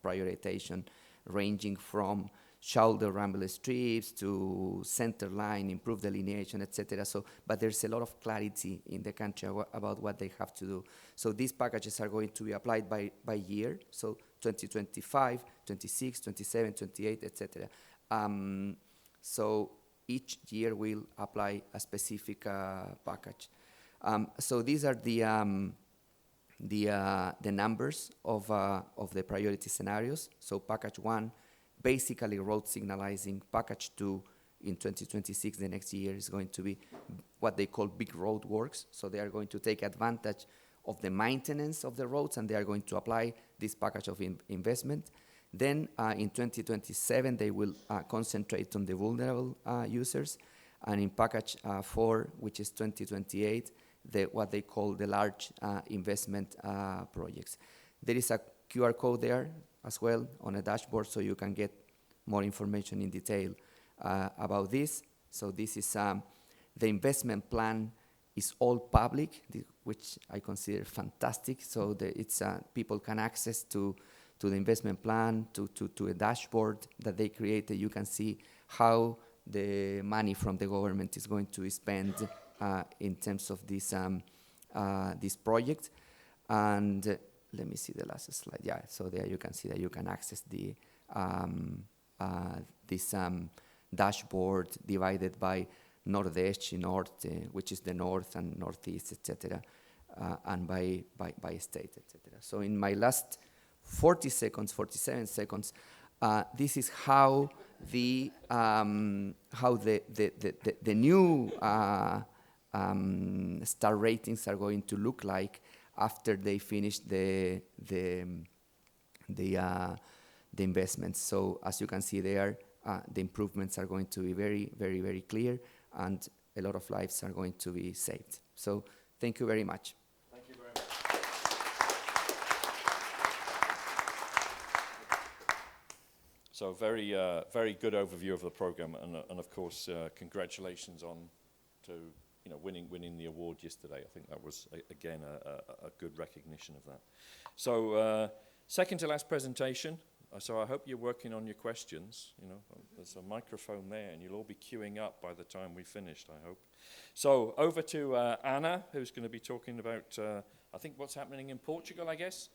prioritization, ranging from shoulder rumble strips to center line, improved delineation, etc. So, but there's a lot of clarity in the country about what they have to do. So these packages are going to be applied by year, so 2025, 26, 27, 28, etc. So each year will apply a specific package. So these are the numbers of the priority scenarios. So package 1, basically road signalizing. Package 2 in 2026, the next year, is going to be what they call big road works. So they are going to take advantage of the maintenance of the roads, and they are going to apply this package of investment. Then in 2027, they will concentrate on the vulnerable users. And in package 4, which is 2028, what they call the large investment projects. There is a QR code there as well on a dashboard, so you can get more information in detail about this. So this is the investment plan is all public, which I consider fantastic. So it's people can access to the investment plan, to a dashboard that they created. You can see how the money from the government is going to be spent in terms of this project. And let me see the last slide. Yeah, so there you can see that you can access this dashboard divided by Nordeste, North, which is the north and northeast, etc., and by state, etc. So in my last 47 seconds, this is how the new star ratings are going to look like after they finish the investments. So as you can see there, the improvements are going to be very, very, very clear, and a lot of lives are going to be saved. So thank you very much. Thank you very much. So very, very good overview of the program, and of course, congratulations on winning the award yesterday. I think that was again a good recognition of that. So second to last presentation. So I hope you're working on your questions. There's a microphone there, and you'll all be queuing up by the time we finished, I hope. So over to Anna, who's going to be talking about, I think, what's happening in Portugal, I guess.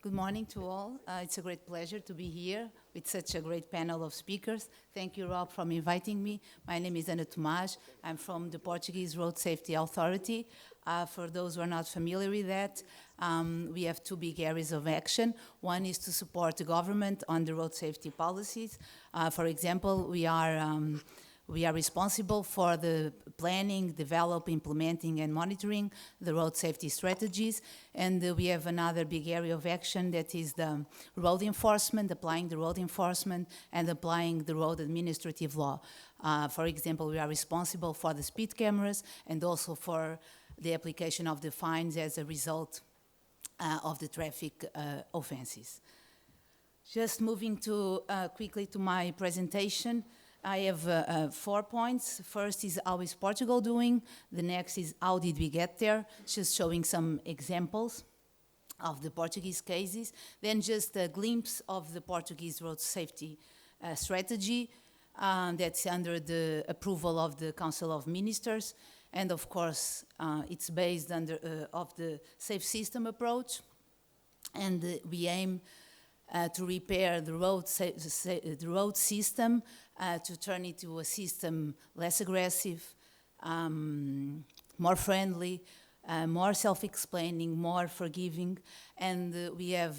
Good morning to all. It's a great pleasure to be here with such a great panel of speakers. Thank you, Rob, for inviting me. My name is Ana Tomás. I'm from the Portuguese Road Safety Authority. For those who are not familiar with that, we have two big areas of action. One is to support the government on the road safety policies. For example, we are responsible for the planning, develop, implementing, and monitoring the road safety strategies. And we have another big area of action that is the road enforcement, applying the road enforcement and applying the road administrative law. For example, we are responsible for the speed cameras and also for the application of the fines as a result of the traffic offenses. Just moving quickly to my presentation. I have 4 points. First is how is Portugal doing? The next is how did we get there? Just showing some examples of the Portuguese cases. Then just a glimpse of the Portuguese road safety strategy that's under the approval of the Council of Ministers. And of course, it's based of the safe system approach. And we aim to repair the road system, to turn it to a system less aggressive, more friendly, more self-explaining, more forgiving. And we have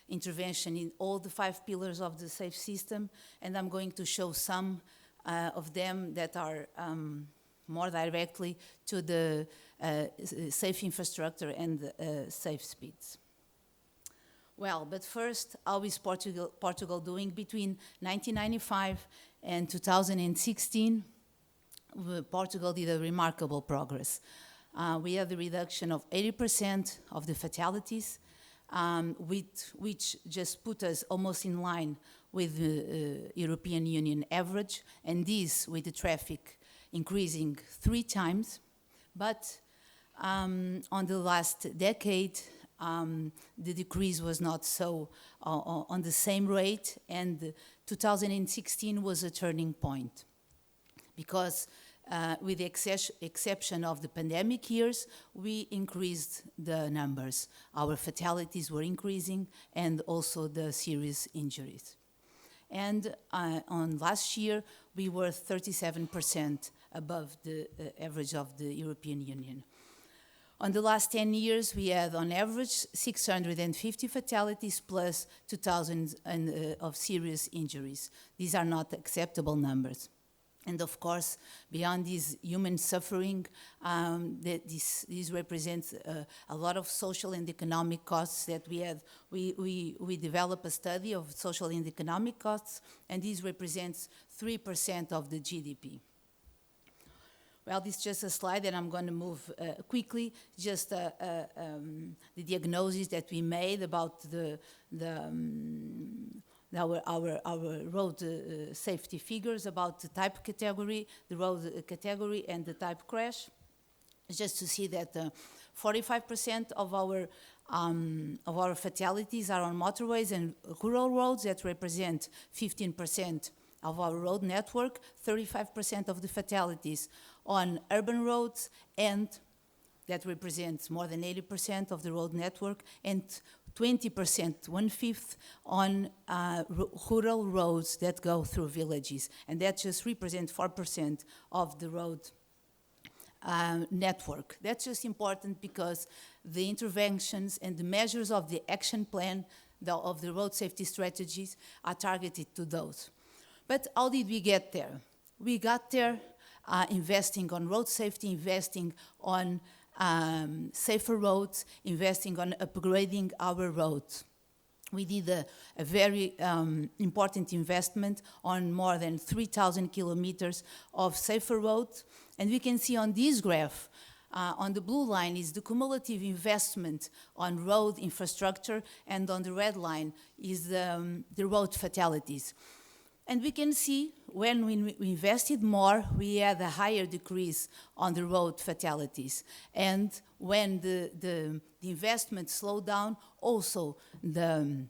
intervention in all the 5 pillars of the safe system. And I'm going to show some of them that are more directly to the safe infrastructure and safe speeds. Well, but first, how is Portugal doing? Between 1995 and 2016, Portugal did a remarkable progress. We had the reduction of 80% of the fatalities, which just put us almost in line with the European Union average, and this with the traffic increasing 3 times. But on the last decade, the decrease was not so on the same rate, and 2016 was a turning point because with the exception of the pandemic years, we increased the numbers. Our fatalities were increasing and also the serious injuries. And on last year, we were 37% above the average of the European Union. On the last 10 years, we had on average 650 fatalities plus 2,000 of serious injuries. These are not acceptable numbers. And of course, beyond this human suffering, this represents a lot of social and economic costs that we have. We develop a study of social and economic costs, and this represents 3% of the GDP. Well, this is just a slide, and I'm going to move quickly. Just the diagnosis that we made about our road safety figures, about the type category, the road category, and the type crash. Just to see that 45% of our fatalities are on motorways and rural roads. That represent 15% of our road network, 35% of the fatalities on urban roads, and that represents more than 80% of the road network, and 20%, 1/5, on rural roads that go through villages. And that just represents 4% of the road network. That's just important because the interventions and the measures of the action plan of the road safety strategies are targeted to those. But how did we get there? We got there investing on road safety, investing on safer roads, investing on upgrading our roads. We did a very important investment on more than 3,000 kilometers of safer roads. And we can see on this graph, on the blue line is the cumulative investment on road infrastructure, and on the red line is the road fatalities. And we can see when we invested more, we had a higher decrease on the road fatalities. And when the investment slowed down, also the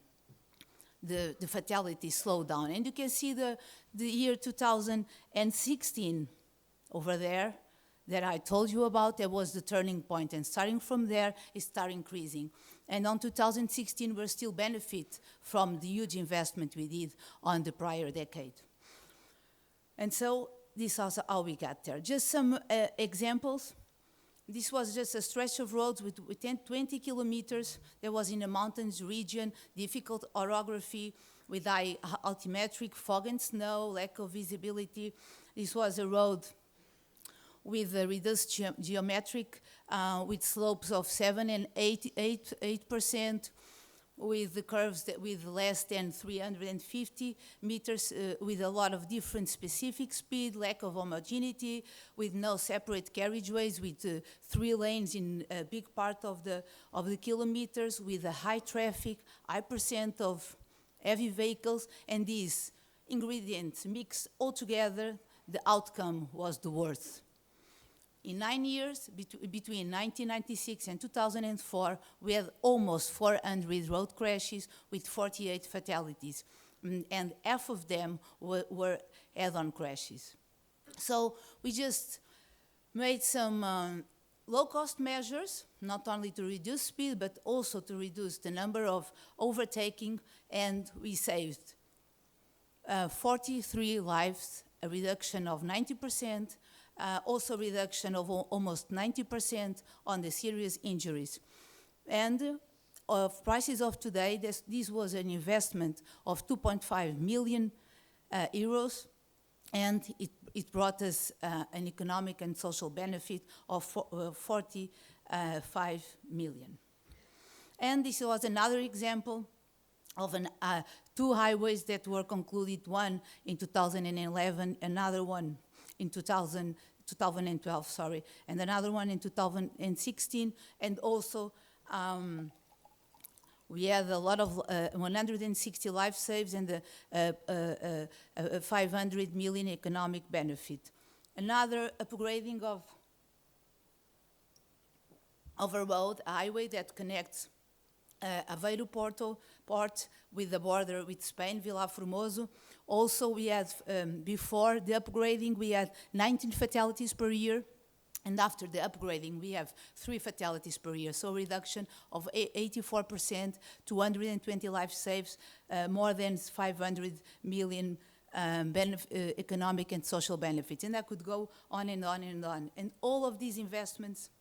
fatalities slowed down. And you can see the year 2016 over there that I told you about. That was the turning point. And starting from there, it started increasing. And on 2016, we're still benefit from the huge investment we did on the prior decade. And so this is also how we got there. Just some examples. This was just a stretch of roads with 20 kilometers. That was in a mountains region, difficult orography with high altimetric, fog and snow, lack of visibility. This was a road with a reduced geometric, with slopes of 7 and 8%, with the curves with less than 350 meters, with a lot of different specific speed, lack of homogeneity, with no separate carriageways, with 3 lanes in a big part of the kilometers, with a high traffic, high percent of heavy vehicles, and these ingredients mixed all together, the outcome was the worst. In 9 years, between 1996 and 2004, we had almost 400 road crashes with 48 fatalities, and half of them were head-on crashes. So we just made some low-cost measures, not only to reduce speed, but also to reduce the number of overtaking, and we saved 43 lives, a reduction of 90%, also reduction of almost 90% on the serious injuries. And of prices of today, this was an investment of 2.5 million euros, and it brought us an economic and social benefit of 45 million. And this was another example of 2 highways that were concluded, one in 2011, another one in 2012, sorry, and another one in 2016, and also we had a lot of 160 life saves and 500 million economic benefit. Another upgrading of a road, a highway that connects Aveiro port with the border with Spain, Vila Formoso. Also, we had, before the upgrading, we had 19 fatalities per year. And after the upgrading, we have 3 fatalities per year. So reduction of 84%, 220 life saves, more than 500 million economic and social benefits. And I could go on and on and on. And all of these investments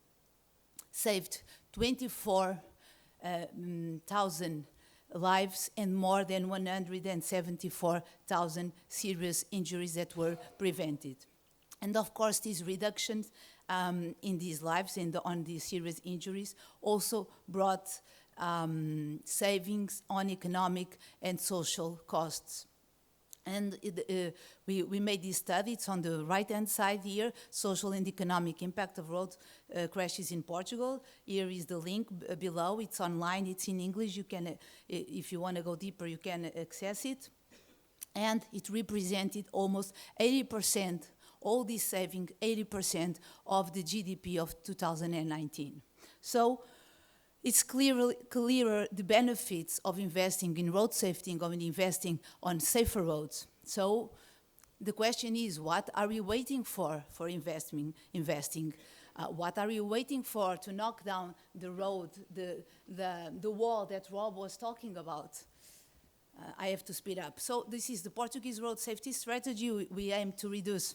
saved 24,000 lives and more than 174,000 serious injuries that were prevented. And of course, these reductions in these lives and on these serious injuries also brought savings on economic and social costs. And we made this study. It's on the right-hand side here, social and economic impact of road crashes in Portugal. Here is the link below. It's online. It's in English. You can, if you want to go deeper, you can access it. And it represented almost 80%, all this saving, 80% of the GDP of 2019. So it's clearer the benefits of investing in road safety and of investing on safer roads. So the question is, what are we waiting for investing? What are we waiting for to knock down the road, the wall that Rob was talking about? I have to speed up. So this is the Portuguese road safety strategy. We aim to reduce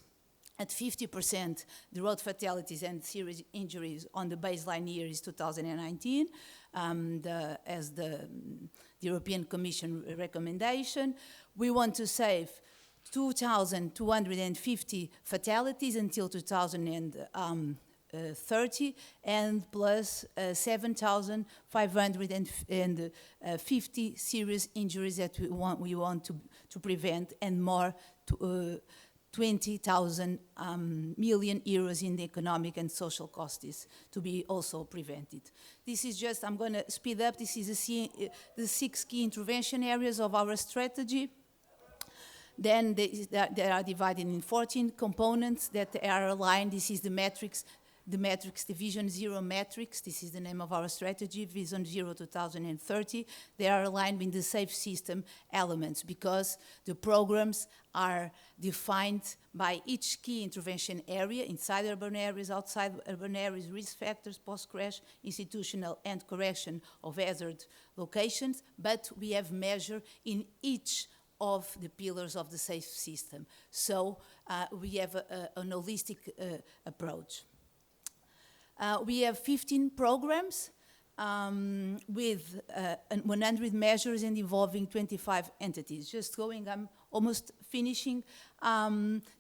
at 50% the road fatalities and serious injuries on the baseline year is 2019, as the European Commission recommendation. We want to save 2,250 fatalities until 2030, and plus 7,550 serious injuries that we want to prevent, and more to 20,000 million euros in the economic and social costs to be also prevented. This is just, I'm going to speed up, this is the 6 key intervention areas of our strategy. Then they are divided in 14 components that are aligned. This is the metrics Division Zero metrics. This is the name of our strategy, Vision Zero 2030. They are aligned with the safe system elements because the programs are defined by each key intervention area, inside urban areas, outside urban areas, risk factors, post-crash, institutional and correction of hazard locations, but we have measure in each of the pillars of the safe system. So we have an holistic approach. We have 15 programs with 100 measures and involving 25 entities. Just going, I'm almost finishing.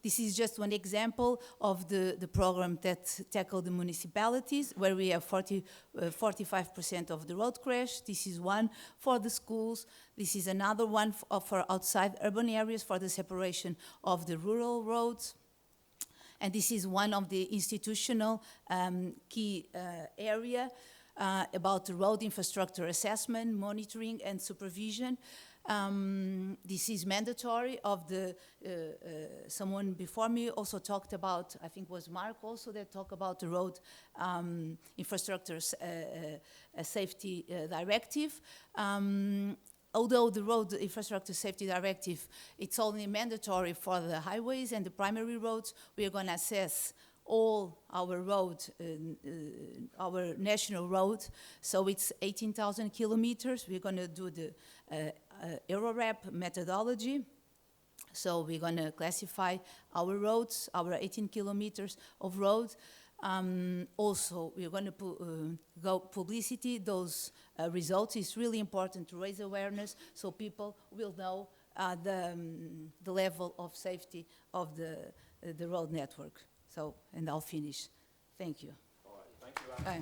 This is just one example of the program that tackled the municipalities, where we have 45% of the road crash. This is one for the schools. This is another one for outside urban areas for the separation of the rural roads. And this is one of the institutional key area about the road infrastructure assessment, monitoring, and supervision. This is mandatory of the, someone before me also talked about, I think it was Mark also that talked about the road infrastructure safety directive. Although the Road Infrastructure Safety Directive, it's only mandatory for the highways and the primary roads, we are going to assess all our roads, our national roads. So it's 18,000 kilometers. We're going to do the iRAP methodology. So we're going to classify our roads, our 18 kilometers of roads. Also, we're going to go publicity those results. It's really important to raise awareness so people will know the level of safety of the road network. So, and I'll finish. Thank you. All right, thank you, Anna.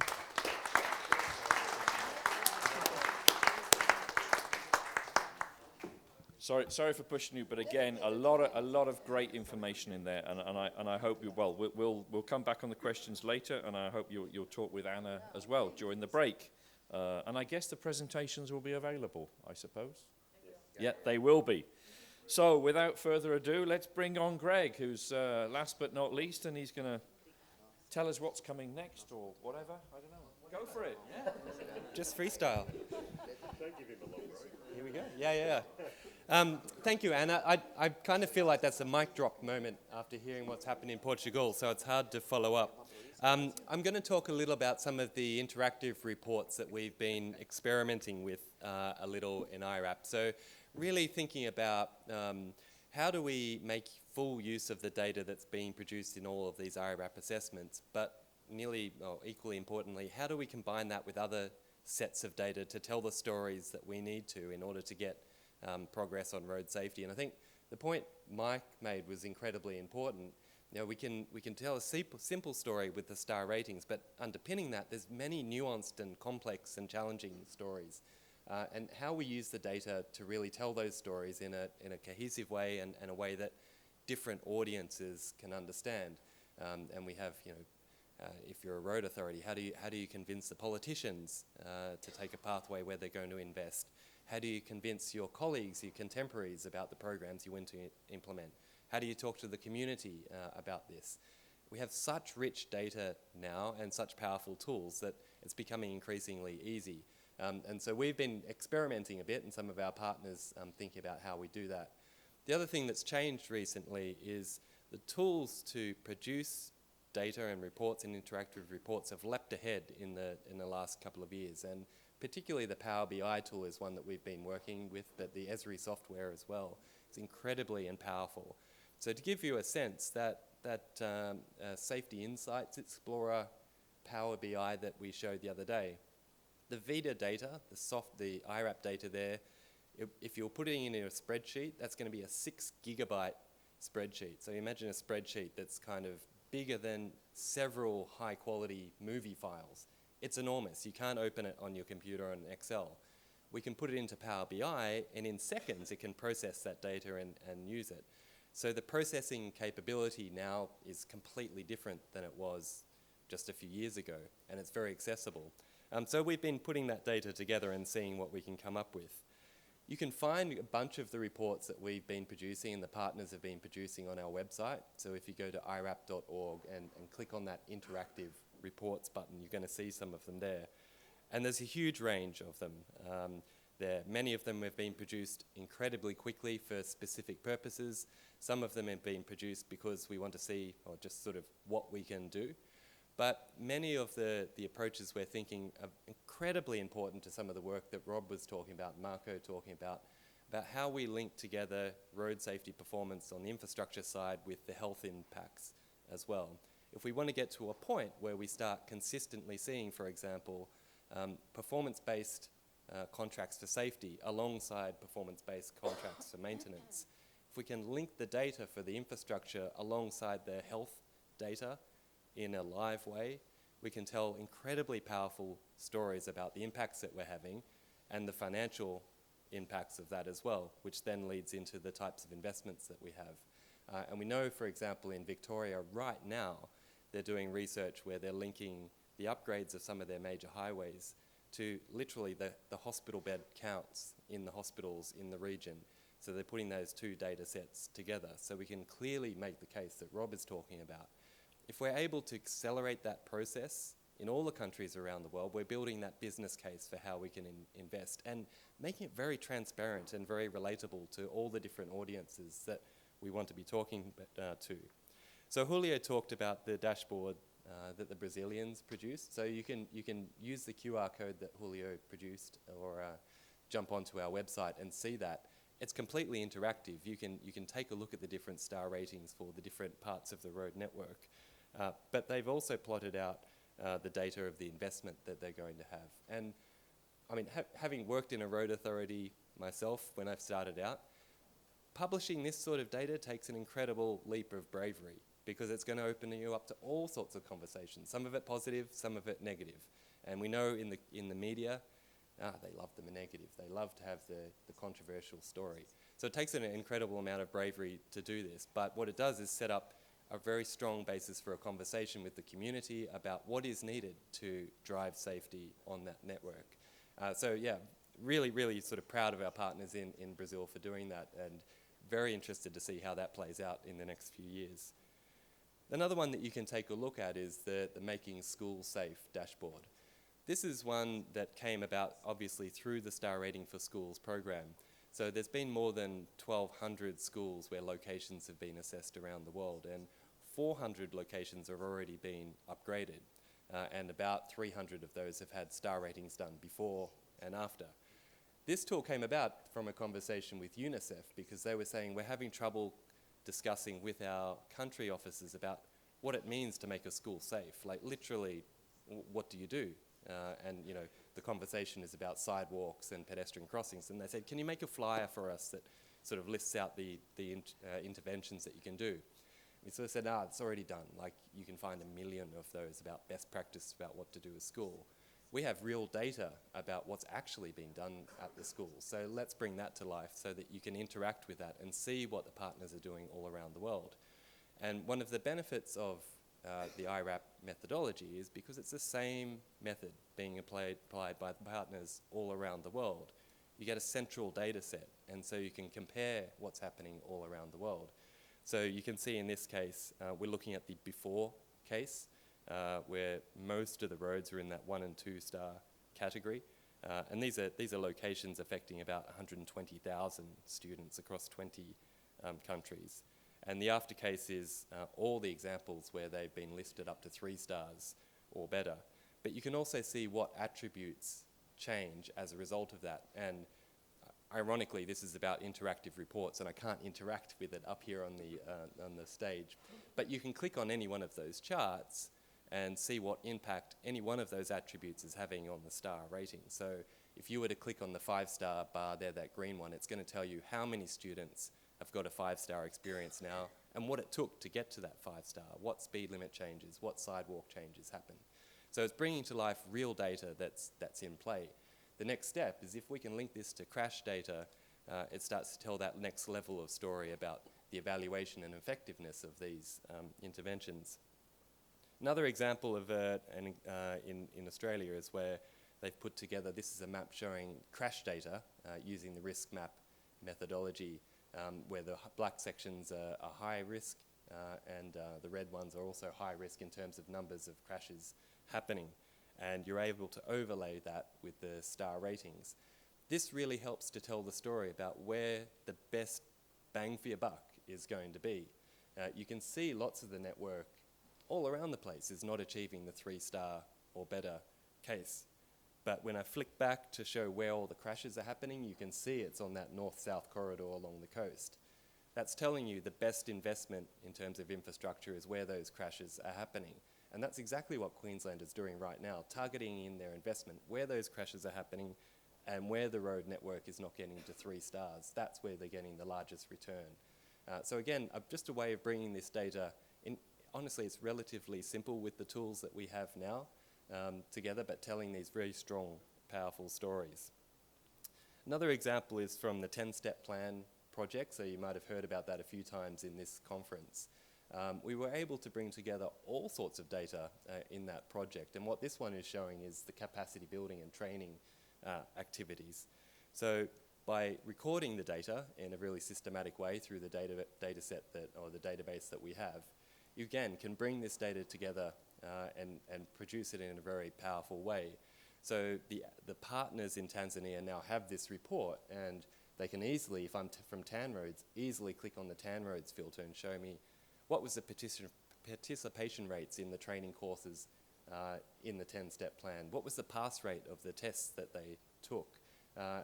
Sorry for pushing you, but again, a lot of great information in there, and I hope you we'll come back on the questions later, and I hope you'll talk with Anna as well during the break, and I guess the presentations will be available, I suppose. Yeah, they will be. So without further ado, let's bring on Greg, who's last but not least, and he's going to tell us what's coming next or whatever. I don't know. Go for it. Yeah. Just freestyle. Don't give him a long road. Here we go. Yeah. Thank you, Anna. I kind of feel like that's a mic drop moment after hearing what's happened in Portugal, so it's hard to follow up. I'm going to talk a little about some of the interactive reports that we've been experimenting with a little in iRAP. So really thinking about how do we make full use of the data that's being produced in all of these iRAP assessments, but equally importantly, how do we combine that with other sets of data to tell the stories that we need to in order to get progress on road safety. And I think the point Mike made was incredibly important. You know, we can tell a simple story with the star ratings, but underpinning that, there's many nuanced and complex and challenging stories. And how we use the data to really tell those stories in a cohesive way and a way that different audiences can understand. And we have, you know, if you're a road authority, how do you convince the politicians to take a pathway where they're going to invest? How do you convince your colleagues, your contemporaries about the programs you want to implement? How do you talk to the community about this? We have such rich data now and such powerful tools that it's becoming increasingly easy. And so we've been experimenting a bit, and some of our partners thinking about how we do that. The other thing that's changed recently is the tools to produce data and reports and interactive reports have leapt ahead in the last couple of years. And particularly the Power BI tool is one that we've been working with, but the Esri software as well. It's incredibly and powerful. So to give you a sense, that Safety Insights Explorer Power BI that we showed the other day, the VIDA data, the iRAP data there, if you're putting it in a spreadsheet, that's going to be a 6 gigabyte spreadsheet. So imagine a spreadsheet that's kind of bigger than several high quality movie files. It's enormous. You can't open it on your computer on Excel. We can put it into Power BI, and in seconds it can process that data and use it. So the processing capability now is completely different than it was just a few years ago, and it's very accessible. So we've been putting that data together and seeing what we can come up with. You can find a bunch of the reports that we've been producing and the partners have been producing on our website. So if you go to irap.org and click on that interactive reports button, you're going to see some of them there. And there's a huge range of them there. Many of them have been produced incredibly quickly for specific purposes. Some of them have been produced because we want to see, or just sort of what we can do. But many of the approaches we're thinking are incredibly important to some of the work that Rob was talking about, Marco talking about how we link together road safety performance on the infrastructure side with the health impacts as well. If we want to get to a point where we start consistently seeing, for example, performance-based contracts for safety alongside performance-based contracts for maintenance, if we can link the data for the infrastructure alongside the health data in a live way, we can tell incredibly powerful stories about the impacts that we're having and the financial impacts of that as well, which then leads into the types of investments that we have. And we know, for example, in Victoria right now, they're doing research where they're linking the upgrades of some of their major highways to literally the hospital bed counts in the hospitals in the region. So they're putting those two data sets together so we can clearly make the case that Rob is talking about. If we're able to accelerate that process in all the countries around the world, we're building that business case for how we can invest and making it very transparent and very relatable to all the different audiences that we want to be talking to. So Julio talked about the dashboard that the Brazilians produced. So you can use the QR code that Julio produced or jump onto our website and see that. It's completely interactive. You can take a look at the different star ratings for the different parts of the road network. But they've also plotted out the data of the investment that they're going to have. And I mean, having worked in a road authority myself when I've started out, publishing this sort of data takes an incredible leap of bravery because it's going to open you up to all sorts of conversations, some of it positive, some of it negative. And we know in the media, they love the negative. They love to have the controversial story. So it takes an incredible amount of bravery to do this. But what it does is set up a very strong basis for a conversation with the community about what is needed to drive safety on that network. So yeah, really, really sort of proud of our partners in Brazil for doing that and very interested to see how that plays out in the next few years. Another one that you can take a look at is the Making Schools Safe dashboard. This is one that came about obviously through the Star Rating for Schools program. So there's been more than 1,200 schools where locations have been assessed around the world, and 400 locations have already been upgraded, and about 300 of those have had star ratings done before and after. This tool came about from a conversation with UNICEF because they were saying we're having trouble discussing with our country officers about what it means to make a school safe. Like literally, what do you do? And you know, the conversation is about sidewalks and pedestrian crossings, and they said, can you make a flyer for us that sort of lists out the interventions that you can do? We sort of said, it's already done. Like, you can find 1 million of those about best practice about what to do at school. We have real data about what's actually being done at the school. So let's bring that to life so that you can interact with that and see what the partners are doing all around the world. And one of the benefits of the iRAP methodology is because it's the same method being applied by the partners all around the world. You get a central data set, and so you can compare what's happening all around the world. So you can see in this case, we're looking at the before case, where most of the roads are in that 1 and 2 star category. And these are locations affecting about 120,000 students across 20 countries. And the after case is all the examples where they've been lifted up to 3 stars or better. But you can also see what attributes change as a result of that. And ironically, this is about interactive reports, and I can't interact with it up here on the stage. But you can click on any one of those charts and see what impact any one of those attributes is having on the star rating. So if you were to click on the 5-star bar there, that green one, it's going to tell you how many students have got a 5-star experience now and what it took to get to that 5-star, what speed limit changes, what sidewalk changes happen. So it's bringing to life real data that's in play. The next step is if we can link this to crash data, it starts to tell that next level of story about the evaluation and effectiveness of these interventions. Another example of in Australia is where they've put together, this is a map showing crash data using the risk map methodology, where the black sections are high risk and the red ones are also high risk in terms of numbers of crashes happening. And you're able to overlay that with the star ratings. This really helps to tell the story about where the best bang for your buck is going to be. You can see lots of the network all around the place is not achieving the 3-star or better case. But when I flick back to show where all the crashes are happening, you can see it's on that north-south corridor along the coast. That's telling you the best investment in terms of infrastructure is where those crashes are happening. And that's exactly what Queensland is doing right now, targeting in their investment where those crashes are happening and where the road network is not getting to 3 stars. That's where they're getting the largest return. So again, just a way of bringing this data in. Honestly, it's relatively simple with the tools that we have now together, but telling these very strong, powerful stories. Another example is from the 10-step plan project, so you might have heard about that a few times in this conference. We were able to bring together all sorts of data in that project, and what this one is showing is the capacity building and training activities. So by recording the data in a really systematic way through the data set or the database that we have, you again can bring this data together and produce it in a very powerful way. So the partners in Tanzania now have this report, and they can easily, if I'm from TANROADS, easily click on the TANROADS filter and show me what was the participation rates in the training courses in the 10-step plan? What was the pass rate of the tests that they took? I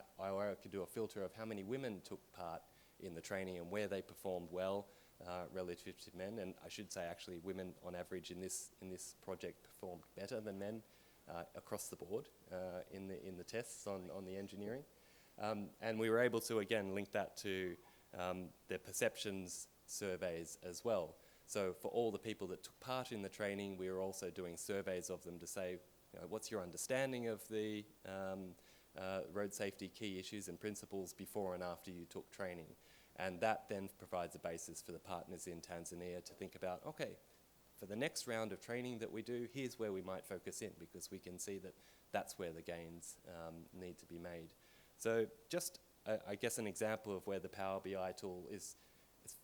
could do a filter of how many women took part in the training and where they performed well relative to men. And I should say, actually, women on average in this project performed better than men across the board in the tests on the engineering. And we were able to, again, link that to the perceptions surveys as well. So for all the people that took part in the training, we were also doing surveys of them to say, what's your understanding of the road safety key issues and principles before and after you took training? And that then provides a basis for the partners in Tanzania to think about, okay, for the next round of training that we do, here's where we might focus in, because we can see that that's where the gains need to be made. So just, I guess, an example of where the Power BI tool is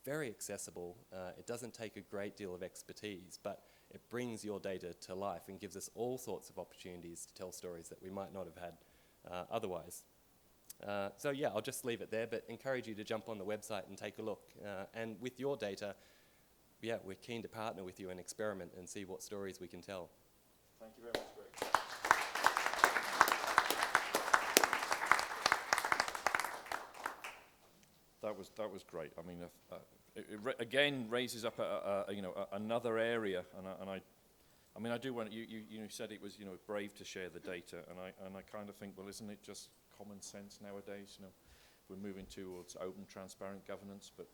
very accessible. It doesn't take a great deal of expertise, but it brings your data to life and gives us all sorts of opportunities to tell stories that we might not have had otherwise. So yeah, I'll just leave it there, but encourage you to jump on the website and take a look. And with your data, yeah, we're keen to partner with you and experiment and see what stories we can tell. Thank you very much, Greg. That was great. I mean, it again raises up another area, and I mean, I do want, you said it was, brave to share the data, and I kind of think, well, isn't it just common sense nowadays? We're moving towards open, transparent governance, but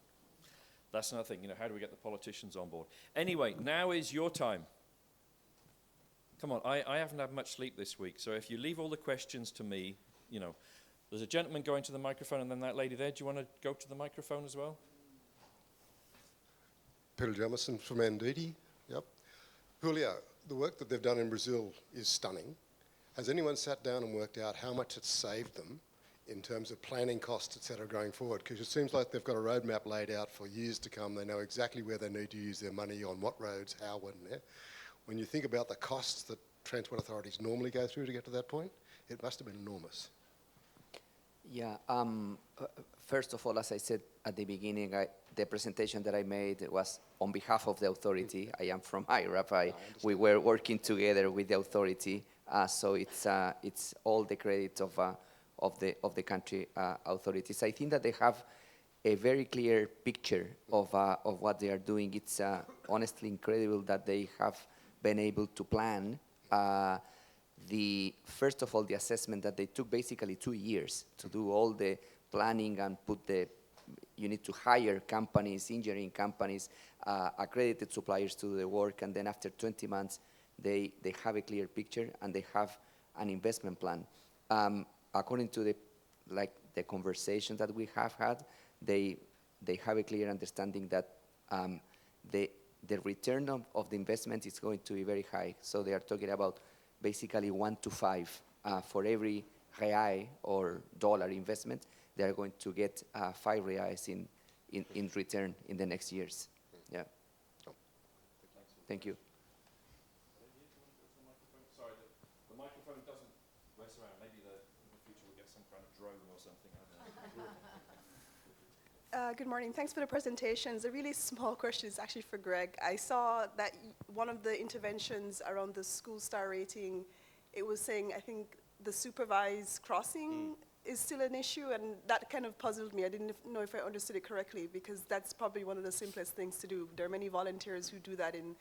that's another thing, how do we get the politicians on board? Anyway, now is your time. Come on, I haven't had much sleep this week, so if you leave all the questions to me, there's a gentleman going to the microphone, and then that lady there, do you want to go to the microphone as well? Peter Jamison from Anditi. Yep. Julio, the work that they've done in Brazil is stunning. Has anyone sat down and worked out how much it's saved them in terms of planning costs, et cetera, going forward? Because it seems like they've got a roadmap laid out for years to come. They know exactly where they need to use their money, on what roads, how, when, and there. When you think about the costs that transport authorities normally go through to get to that point, it must have been enormous. Yeah, first of all, as I said at the beginning, the presentation that I made was on behalf of the authority. I am from iRAP. We were working together with the authority, so it's all the credit of the country authorities. I think that they have a very clear picture of what they are doing. It's honestly incredible that they have been able to plan first of all, the assessment that they took basically 2 years to do all the planning and you need to hire companies, engineering companies, accredited suppliers to do the work, and then after 20 months, they have a clear picture and they have an investment plan. According to the conversation that we have had, they have a clear understanding that the return of the investment is going to be very high. So they are talking about basically 1 to 5 for every real or dollar investment. They are going to get 5 reais in return in the next years. Yeah. Thank you. Sorry, the microphone doesn't mess around. Maybe in the future we'll get some kind of drone or something. I don't know. Good morning. Thanks for the presentations. A really small question is actually for Greg. I saw that one of the interventions around the school star rating, it was saying, I think, the supervised crossing is still an issue, and that kind of puzzled me. I didn't know if I understood it correctly, because that's probably one of the simplest things to do. There are many volunteers who do that in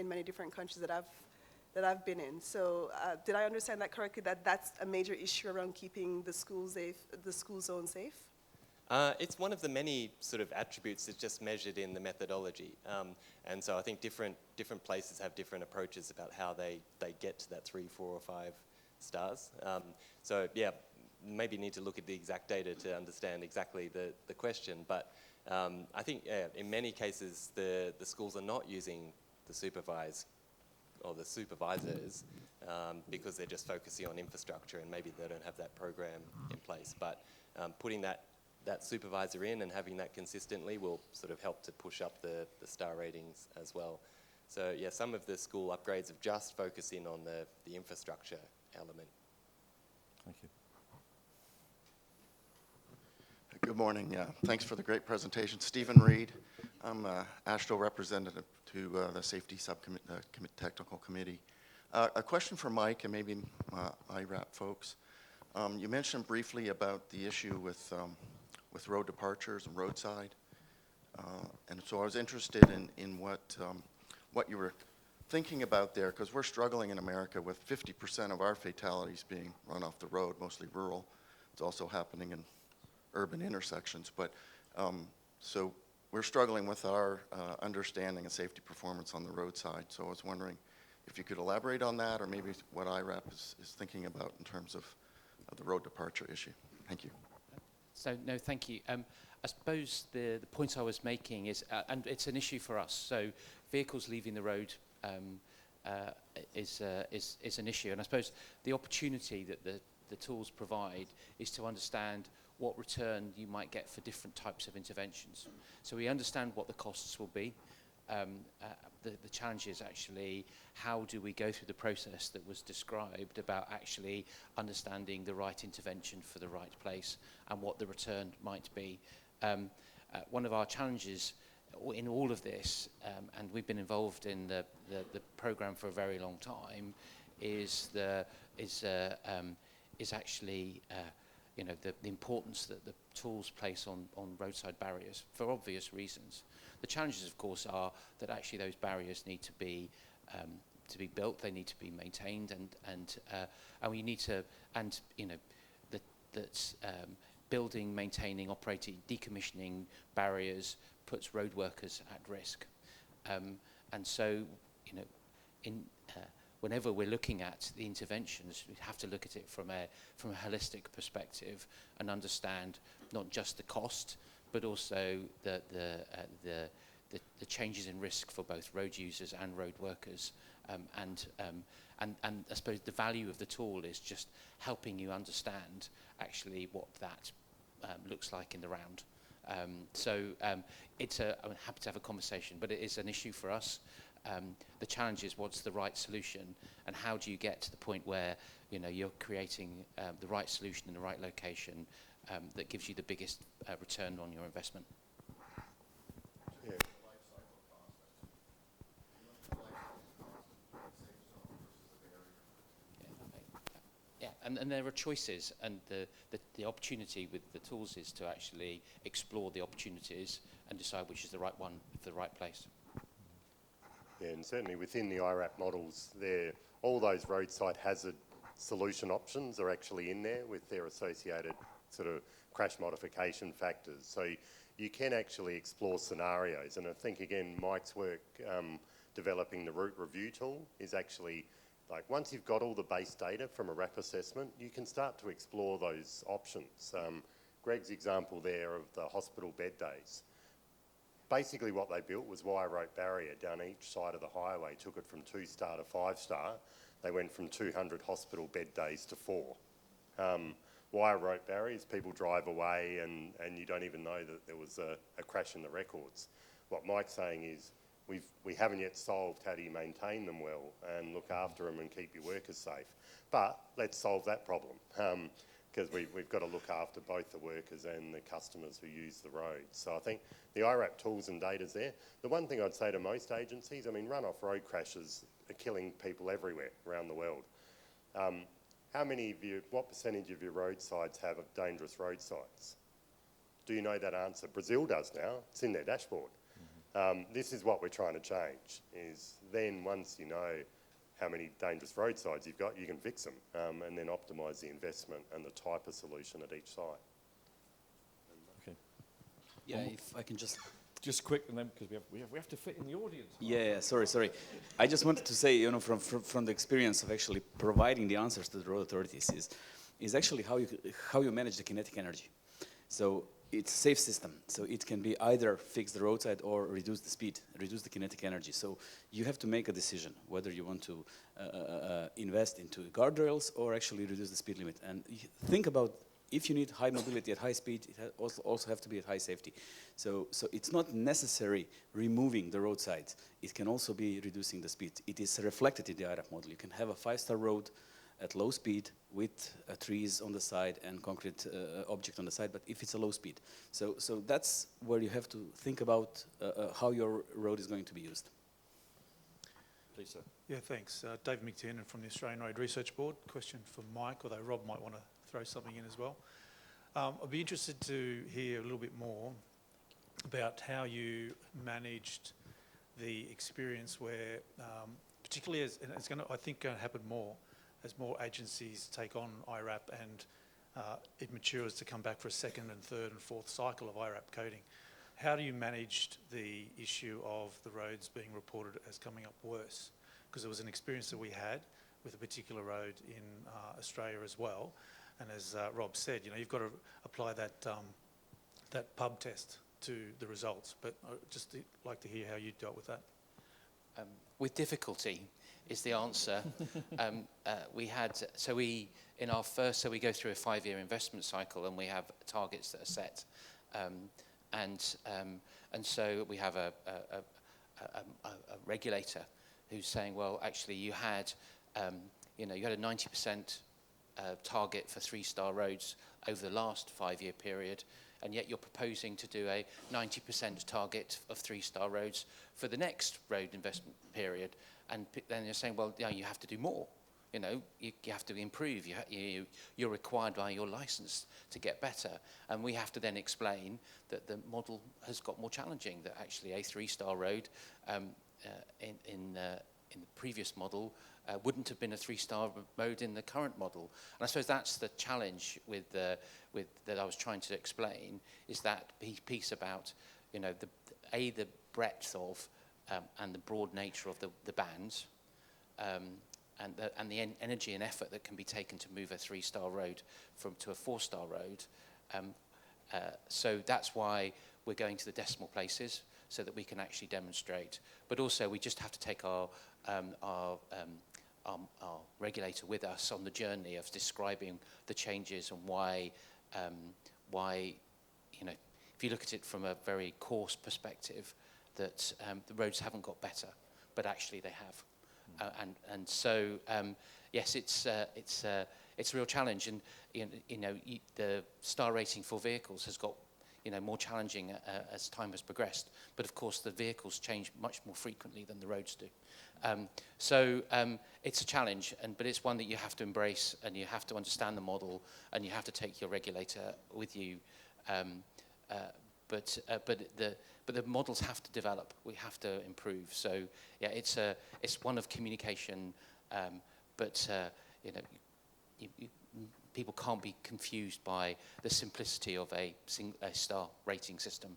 many different countries that I've been in. So did I understand that correctly, that that's a major issue around keeping the school zone safe? It's one of the many sort of attributes that's just measured in the methodology. And so I think different places have different approaches about how they get to that 3, 4, or 5 stars. So yeah, maybe need to look at the exact data to understand exactly the question. But I think in many cases the schools are not using the supervisors because they're just focusing on infrastructure, and maybe they don't have that program in place. But putting that supervisor in and having that consistently will sort of help to push up the star ratings as well. So yeah, some of the school upgrades have just focused in on the infrastructure element. Thank you. Good morning. Thanks for the great presentation. Stephen Reed. I'm AASHTO representative to the Safety Technical Committee. A question for Mike and maybe iRAP folks. You mentioned briefly about the issue with road departures and roadside. And so I was interested in what you were thinking about there, because we're struggling in America with 50% of our fatalities being run off the road, mostly rural. It's also happening in urban intersections. But so we're struggling with our understanding of safety performance on the roadside. So I was wondering if you could elaborate on that, or maybe what iRAP is thinking about in terms of the road departure issue. Thank you. So, no, thank you. I suppose the point I was making is, and it's an issue for us, so vehicles leaving the road is an issue. And I suppose the opportunity that the tools provide is to understand what return you might get for different types of interventions. So we understand what the costs will be. The challenge is actually how do we go through the process that was described about actually understanding the right intervention for the right place and what the return might be. One of our challenges in all of this, and we've been involved in the program for a very long time, is actually the importance that the tools place on roadside barriers for obvious reasons. The challenges, of course, are that actually those barriers need to be to be built, they need to be maintained, and we need to, and you know, that's building, maintaining, operating, decommissioning barriers puts road workers at risk, and so you know, whenever we're looking at the interventions, we have to look at it from a holistic perspective and understand not just the cost, but also the changes in risk for both road users and road workers. And I suppose the value of the tool is just helping you understand actually what that looks like in the round. I'm happy to have a conversation, but it is an issue for us. The challenge is what's the right solution, and how do you get to the point where you know you're creating the right solution in the right location that gives you the biggest return on your investment. Yeah. Yeah, and there are choices, and the opportunity with the tools is to actually explore the opportunities and decide which is the right one for the right place. Yeah, and certainly within the iRAP models, all those roadside hazard solution options are actually in there with their associated sort of crash modification factors. So you can actually explore scenarios, and I think again Mike's work developing the route review tool is actually like once you've got all the base data from a RAP assessment, you can start to explore those options. Greg's example there of the hospital bed days. Basically what they built was wire rope barrier down each side of the highway, took it from 2-star to 5-star. They went from 200 hospital bed days to 4. Wire rope barriers, people drive away and you don't even know that there was a crash in the records. What Mike's saying is we haven't yet solved how do you maintain them well and look after them and keep your workers safe. But let's solve that problem. Because we've got to look after both the workers and the customers who use the roads. So I think the iRAP tools and data's there. The one thing I'd say to most agencies, I mean, run-off road crashes are killing people everywhere around the world. What percentage of your roadsides have dangerous roadsides? Do you know that answer? Brazil does now. It's in their dashboard. This is what we're trying to change, is then once you know how many dangerous roadsides you've got, you can fix them and then optimise the investment and the type of solution at each site. Okay. Yeah, if I can just quick, and then because we have to fit in the audience. Yeah, sorry. I just wanted to say, you know, from the experience of actually providing the answers to the road authorities is actually how you manage the kinetic energy. So it's a safe system, so it can be either fix the roadside or reduce the speed, reduce the kinetic energy. So you have to make a decision whether you want to invest into guardrails or actually reduce the speed limit. And think about if you need high mobility at high speed, it also have to be at high safety. So it's not necessary removing the roadside. It can also be reducing the speed. It is reflected in the iRAP model. You can have a 5-star road at low speed with trees on the side and concrete object on the side, but if it's a low speed. So that's where you have to think about how your road is going to be used. Please, sir. Yeah, thanks. David McTiernan from the Australian Road Research Board. Question for Mike, although Rob might want to throw something in as well. I'd be interested to hear a little bit more about how you managed the experience where, particularly as, and it's going to, I think, going to happen more as more agencies take on iRAP and it matures to come back for a second and third and fourth cycle of iRAP coding. How do you manage the issue of the roads being reported as coming up worse? Because it was an experience that we had with a particular road in Australia as well. And as Rob said, you know, you've got to apply that that pub test to the results. But I'd just like to hear how you dealt with that. With difficulty is the answer. We go through a 5-year investment cycle and we have targets that are set. And so we have a regulator who's saying, well, actually you had a 90% target for 3-star roads over the last 5-year period, and yet you're proposing to do a 90% target of 3-star roads for the next road investment period. And then you're saying, well, you have to do more. You know, you have to improve. You're required by your license to get better. And we have to then explain that the model has got more challenging, that actually a 3-star road in the previous model wouldn't have been a 3-star road in the current model. And I suppose that's the challenge with that I was trying to explain, is that piece about, you know, the breadth of and the broad nature of the bands, and the energy and effort that can be taken to move a 3-star road to a 4-star road. So that's why we're going to the decimal places, so that we can actually demonstrate. But also, we just have to take our regulator with us on the journey of describing the changes and why, you know, if you look at it from a very coarse perspective, that the roads haven't got better, but actually they have. And so, yes, it's a real challenge. And you know, the star rating for vehicles has got, you know, more challenging as time has progressed. But of course, the vehicles change much more frequently than the roads do. So it's a challenge, but it's one that you have to embrace, and you have to understand the model, and you have to take your regulator with you. But the models have to develop. We have to improve. So yeah, it's one of communication, but you know, people can't be confused by the simplicity of a star rating system.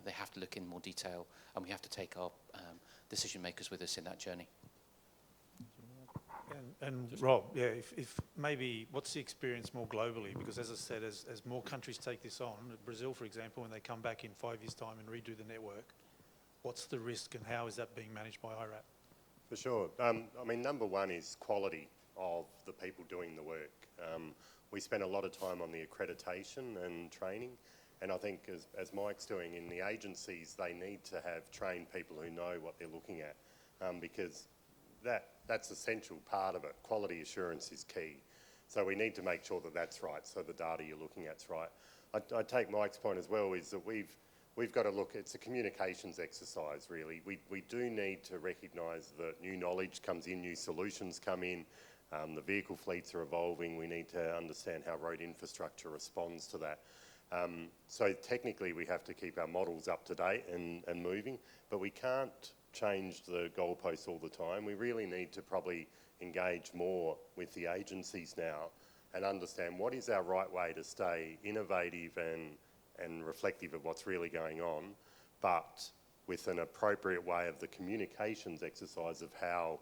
They have to look in more detail, and we have to take our decision makers with us in that journey. And Rob, yeah, if maybe what's the experience more globally? Because as I said, as more countries take this on, Brazil, for example, when they come back in 5 years' time and redo the network, what's the risk and how is that being managed by iRAP? For sure. I mean, number one is quality of the people doing the work. We spend a lot of time on the accreditation and training, and I think as Mike's doing in the agencies, they need to have trained people who know what they're looking at, because that's essential part of it. Quality assurance is key. So we need to make sure that that's right, so the data you're looking at's right. I take Mike's point as well, is that we've got to look, it's a communications exercise really. We do need to recognise that new knowledge comes in, new solutions come in, the vehicle fleets are evolving, we need to understand how road infrastructure responds to that. So technically we have to keep our models up to date and moving, but we can't change the goalposts all the time. We really need to probably engage more with the agencies now and understand what is our right way to stay innovative and reflective of what's really going on, but with an appropriate way of the communications exercise of how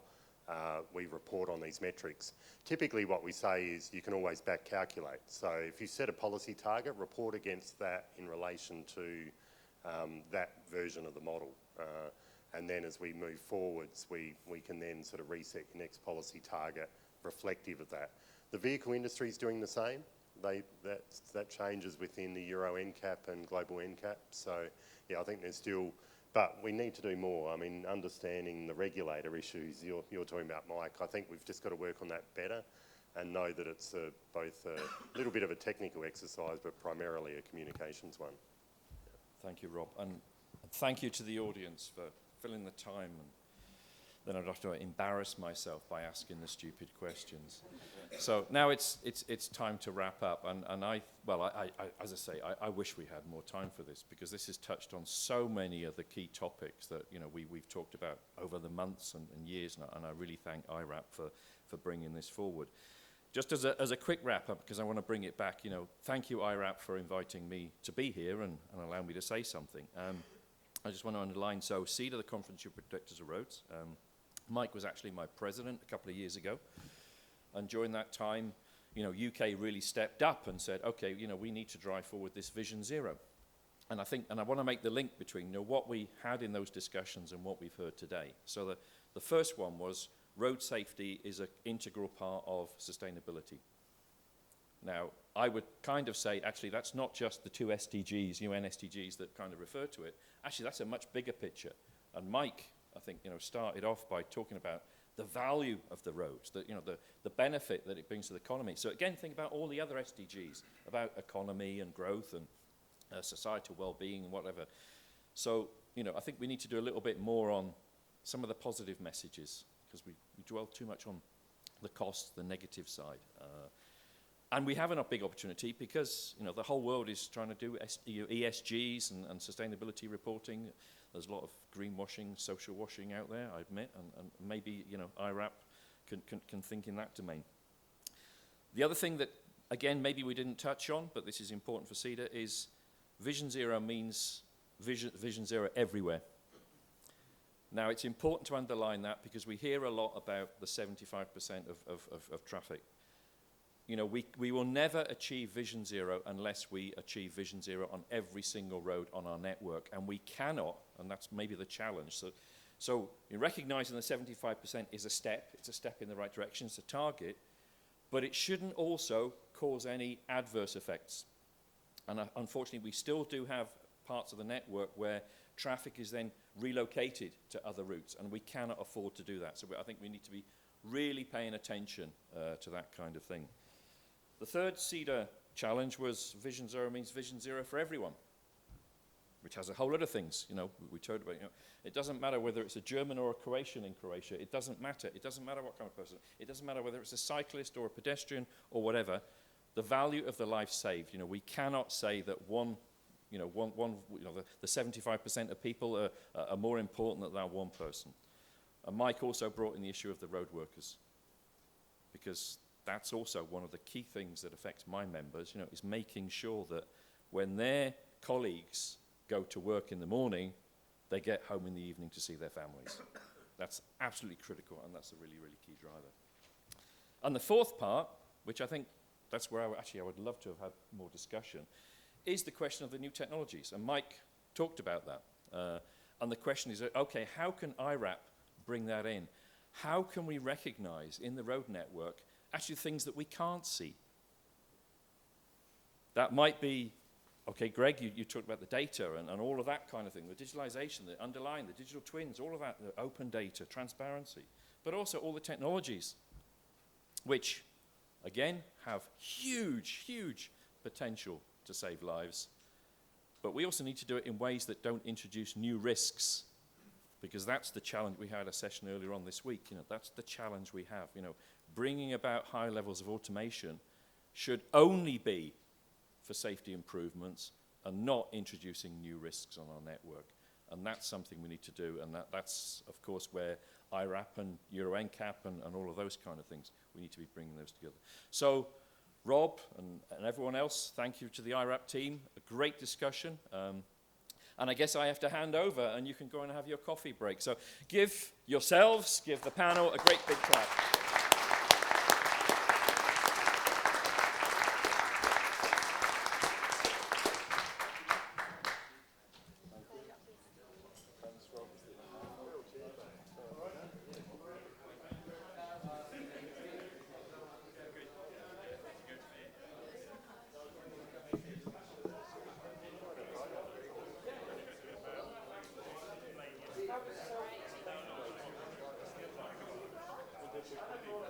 we report on these metrics. Typically what we say is you can always back calculate. So if you set a policy target, report against that in relation to that version of the model. And then as we move forwards, we can then sort of reset your next policy target reflective of that. The vehicle industry is doing the same. That changes within the Euro NCAP and global NCAP. So yeah, I think there's still, but we need to do more. I mean, understanding the regulator issues you're talking about, Mike, I think we've just got to work on that better and know that it's both a little bit of a technical exercise, but primarily a communications one. Thank you, Rob. And thank you to the audience for filling the time, and then I'd have to embarrass myself by asking the stupid questions. So now it's time to wrap up, and I as I say, I wish we had more time for this, because this has touched on so many of the key topics that, you know, we've talked about over the months and years, and I really thank iRAP for bringing this forward. Just as a quick wrap up, because I want to bring it back, you know, thank you iRAP for inviting me to be here and allow me to say something. I just want to underline, so CEDA, the Conference of Protectors of Roads, Mike was actually my president a couple of years ago, and during that time, you know, UK really stepped up and said, okay, you know, we need to drive forward this Vision Zero. And I want to make the link between, you know, what we had in those discussions and what we've heard today. So the first one was road safety is an integral part of sustainability. Now, I would kind of say, actually, that's not just the 2 SDGs, UN SDGs that kind of refer to it. Actually, that's a much bigger picture. And Mike, I think, you know, started off by talking about the value of the roads, the benefit that it brings to the economy. So again, think about all the other SDGs, about economy and growth and societal well-being and whatever. So, you know, I think we need to do a little bit more on some of the positive messages, because we dwell too much on the cost, the negative side. And we have a big opportunity because the whole world is trying to do ESGs and sustainability reporting. There's a lot of greenwashing, social washing out there, I admit, and maybe iRAP can think in that domain. The other thing that, again, maybe we didn't touch on, but this is important for CEDA, is Vision Zero means Vision Zero everywhere. Now, it's important to underline that because we hear a lot about the 75% of traffic. We will never achieve Vision Zero unless we achieve Vision Zero on every single road on our network, and we cannot, and that's maybe the challenge. So in recognizing the 75% is a step, it's a step in the right direction, it's a target, but it shouldn't also cause any adverse effects. And unfortunately, we still do have parts of the network where traffic is then relocated to other routes, and we cannot afford to do that. So I think we need to be really paying attention to that kind of thing. The third CEDA challenge was Vision Zero means Vision Zero for everyone, which has a whole lot of things. We talked about, it doesn't matter whether it's a German or a Croatian in Croatia. It doesn't matter. It doesn't matter what kind of person. It doesn't matter whether it's a cyclist or a pedestrian or whatever. The value of the life saved. We cannot say that the 75% of people are more important than that one person. And Mike also brought in the issue of the road workers, because that's also one of the key things that affects my members, is making sure that when their colleagues go to work in the morning, they get home in the evening to see their families. That's absolutely critical, and that's a really, really key driver. And the fourth part, which I think that's where I would love to have had more discussion, is the question of the new technologies. And Mike talked about that. And the question is, okay, how can iRAP bring that in? How can we recognize in the road network actually things that we can't see? That might be, okay, Greg, you talked about the data and all of that kind of thing, the digitalization, the underlying, the digital twins, all of that, the open data, transparency, but also all the technologies, which, again, have huge, huge potential to save lives. But we also need to do it in ways that don't introduce new risks, because that's the challenge. We had a session earlier on this week. That's the challenge we have. Bringing about high levels of automation should only be for safety improvements and not introducing new risks on our network. And that's something we need to do. And that's, of course, where iRAP and Euro NCAP and all of those kind of things, we need to be bringing those together. So, Rob and everyone else, thank you to the iRAP team. A great discussion. And I guess I have to hand over, and you can go and have your coffee break. So give yourselves, give the panel a great big clap.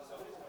Thank you.